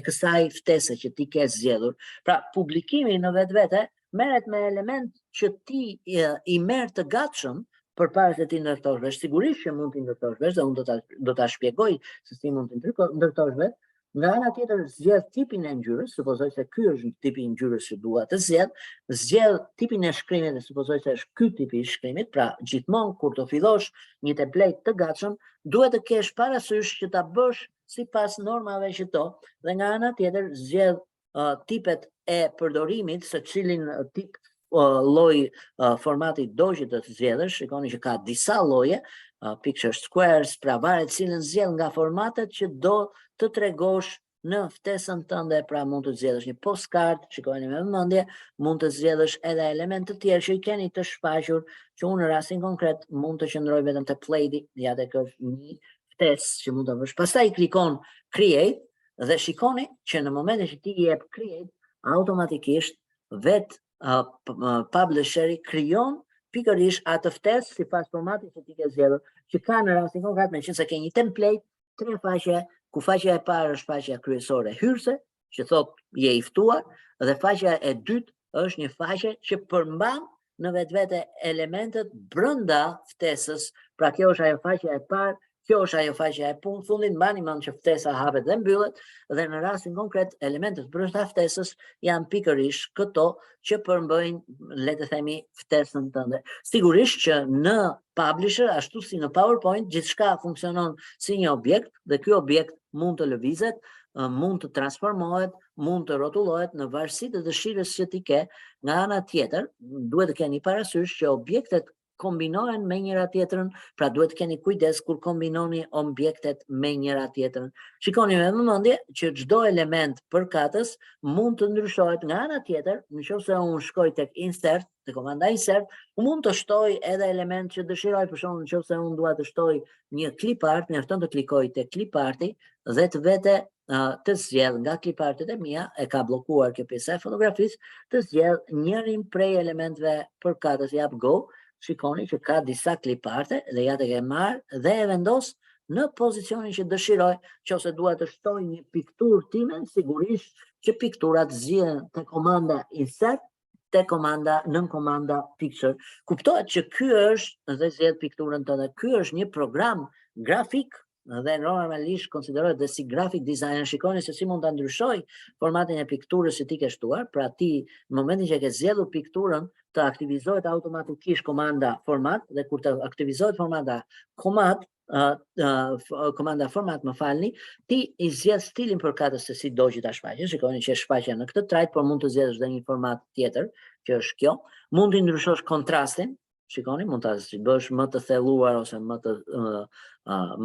S1: kësaj ftese që ti ke zgjedhur. Pra, publikimi në vetvete merret me element që ti i merr të gatshëm përpara se ti ndërtosh vesh. Sigurisht që mund të ndërtosh vesh, dhe unë do ta shpjegoj se si mund të ndërtosh vesh. Nga ana tjetër zgjedh tipin e ngjyrës, supozoj se ky është tipi i ngjyrës që dua të zgjedh tipin e shkrimit, supozoj se është ky tipi i shkrimit, pra gjithmonë kur të fillosh një template të gatshëm, duhet të kesh parasysh që ta bësh sipas normave që to, dhe nga ana tjetër zgjedh tipet e përdorimit, se cilin tip lloj formati do që të zgjedhësh. Shikoni që ka disa lloje, picture squares, pra varet cilën zgjedh nga formatet që do të tregosh në ftesën tënde. Pra mund të zgjedhësh një postcard, shikojeni me vëmendje, mund të zgjedhësh edhe elemente të tjerë që i keni të shfaqur, që unë në rastin konkret mund të qëndroj vetëm te play-i, ja tek një ftesë që mund të bësh. Pastaj klikon create dhe shikoni që në momentin që ti jep create, automatikisht vetë publisheri krijon pikërisht atë ftesë sipas formatit që ti ke zgjedhur, që ka në rastin konkret, meqense ke një template, 3 faqe, ku faqja e parë është faqja kryesore hyrëse, që thot je i ftuar, dhe faqja e dytë është një faqe që përmban në vetvete elementet brenda ftesës. Pra kjo është ajo faqja e parë, kjo është ajo faqja e fundit, mbani mend që ftesa hapet dhe mbyllet, dhe në rastin konkret elementet brenda ftesës janë pikërisht këto që përmbajnë, le të themi, ftesën tënde. Sigurisht që në publisher, ashtu si në PowerPoint, gjithçka funksionon si një objekt, dhe ky objekt mund të lëvizet, mund të transformohet, mund të rrotullohet në varësi të dëshirës që ti ke. Nga ana tjetër, duhet të keni parasysh që objektet kombinohen me njëra tjetrën, pra duhet të keni kujdes kur kombinoni objektet me njëra tjetrën. Shikoni me vëmendje që çdo element përkatës mund të ndryshohet. Nga ana tjetër, nëse unë shkoj tek insert, te komanda insert, mund të shtoj edhe element që dëshiroj. Për shembull, nëse unë dua të shtoj një clip art, mjafton të klikoj tek clip arti dhe të vete të zgjedh nga clip artet e mia, e ka bllokuar kjo pjesë e fotografisë, të zgjedh njërin prej elementeve përkatës, jap go. Shikoni që ka disa clip arte dhe ja tek e marr dhe e vendos në pozicionin që dëshiroj. Nëse dua të shtoj një pikturë time, sigurisht që pikturat zgjedhen te komanda insert, te komanda nën komanda picture. Kuptohet që ky është, dhe zgjedh pikturën tënde, ky është një program grafik dhe normalisht konsiderohet dhe si graphic designer. Shikoni se si mund ta ndryshoj formatin e pikturës që ti ke shtuar. Pra ti në momentin që ke zgjedhur pikturën, të aktivizohet automatikisht komanda format, dhe kur të aktivizohet komanda format, më falni, ti i zgjedh stilin përkatës se si do që ta shfaqesh. Shikoni që është shfaqja në këtë trajt, por mund të zgjedhësh edhe një format tjetër, që është kjo. Mund të ndryshosh kontrastin. Shikoni, mund ta bësh më të thelluar ose më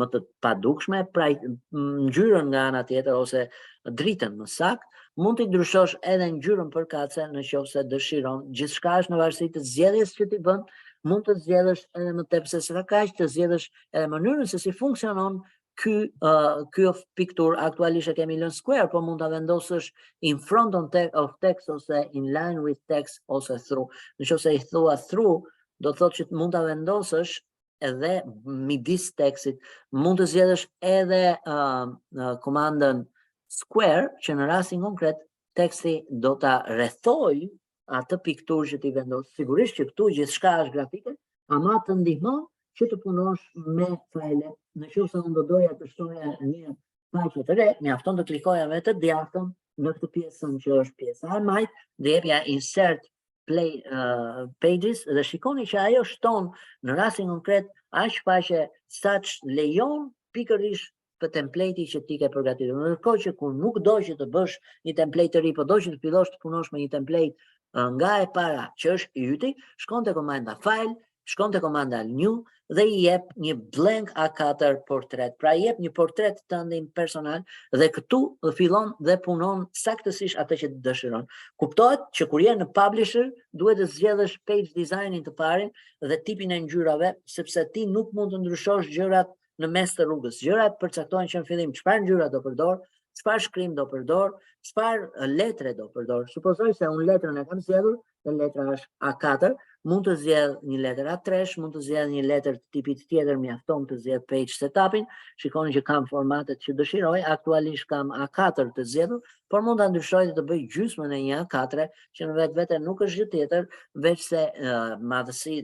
S1: të padukshme, pra ngjyrën nga ana tjetër ose dritën më saktë. Mund të ndryshosh edhe ngjyrën përkatëse nëse dëshiron. Gjithçka është në varësi të zgjedhjes që ti bën. Mund të zgjedhësh edhe më tepër se sa kaq, të zgjedhësh edhe mënyrën se si funksionon ky piktur. Aktualisht e kemi lënë square, po mund ta vendosësh in front of text ose in line with text ose through. Nëse i thua through, do të thotë që mund ta vendosësh edhe midis tekstit. Mund të zgjedhësh edhe komandën square, që në rastin konkret teksti do ta rrethoj atë pikturë që ti vendos. Sigurisht që këtu gjithçka është grafike, ama të ndihmon që të punosh me fajle. Nëse unë do doja të shtoja një faqe të re, mjafton të klikoja me të djathtën në këtë pjesën që është pjesa e majt, dhe jepja insert play pages, dhe shikoni që ajo shton në rastin konkret aq faqe saç lejon pikërisht për template-i që ti ke përgatitur. Ndërkohë që kur nuk do që të bësh një template të ri, po do që të fillosh të punosh me një template nga e para që është i yti, shkon te komanda file, shkon te komanda new dhe i jep një blank A4 portret. Pra i jep një portret tënd personal dhe këtu fillon dhe punon saktësisht atë që dëshiron. Kuptohet që kur je në publisher duhet të zgjedhësh page designin të parin dhe tipin e ngjyrave, sepse ti nuk mund të ndryshosh gjërat në mes të rrugës. Gjërat përcaktohen që në fillim çfarë ngjyra do përdor, çfarë shkrim do përdor, çfarë letre do përdor. Supozoj se unë letrën e kam zgjedhur, dhe letra është A4, mund të zgjedh një letër A3, mund të zgjedh një letër të tipit tjetër, mjafton të zgjedh page setupin. Shikoni që kam formatet që dëshiroj, aktualisht kam A4 të zgjedhur, por mund ta ndryshoj dhe të bëj gjysmën e një A4, që në vetvete nuk është gjë tjetër veç se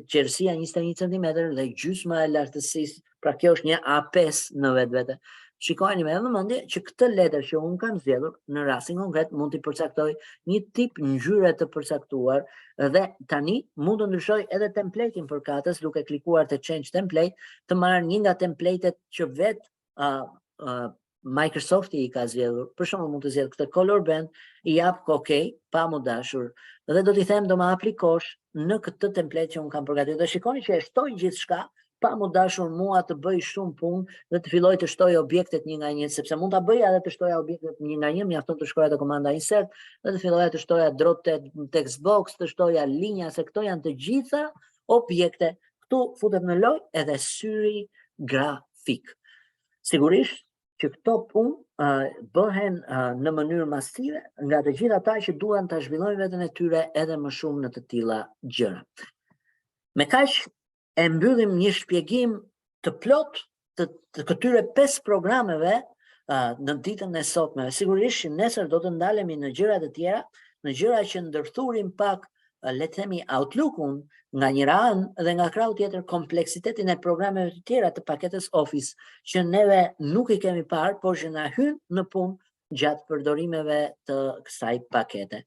S1: gjerësia 21 cm dhe gjysma e lartësisë, pra kjo është një A5 në vetvete. Shikojeni me vëmendje që këtë letër që unë kam zgjedhur në rastin konkret mund t'i përcaktoj një tip ngjyre të përcaktuar dhe tani mund të ndryshoj edhe templatein për katës duke klikuar te change template të marr një nga templatet që vetë Microsofti i ka zgjedhur. Për shembull mund të zgjedh këtë color band, i jap OK, pa më dashur dhe do t'i them do ma aplikosh në këtë template që unë kam përgatitur. Dhe shikoni që e shtoj gjithçka pa më dashur mua të bëj shumë punë dhe të filloj të shtoj objektet një nga një, sepse mund ta bëja edhe të shtoja objektet një nga një, mjafton të shkruaja te komanda insert dhe të filloja të shtoja drop text box, të shtoja linja, se këto janë të gjitha objekte. Këtu futet në lojë edhe syri grafik. Sigurisht që këto punë bëhen në mënyrë masive nga të gjithë ata që duan ta zhvillojnë veten e tyre edhe më shumë në të tilla gjëra. Me kaq e mbyllim një shpjegim të plot të këtyre 5 programeve në ditën e sotme. Sigurisht që nesër do të ndalemi në gjëra të tjera, në gjëra që ndërthurin pak le të themi Outlook-un nga njëra anë dhe nga krau tjetër kompleksitetin e programeve të tjera të paketës Office që neve nuk i kemi parë, por që na hyn në punë gjatë përdorimeve të kësaj pakete.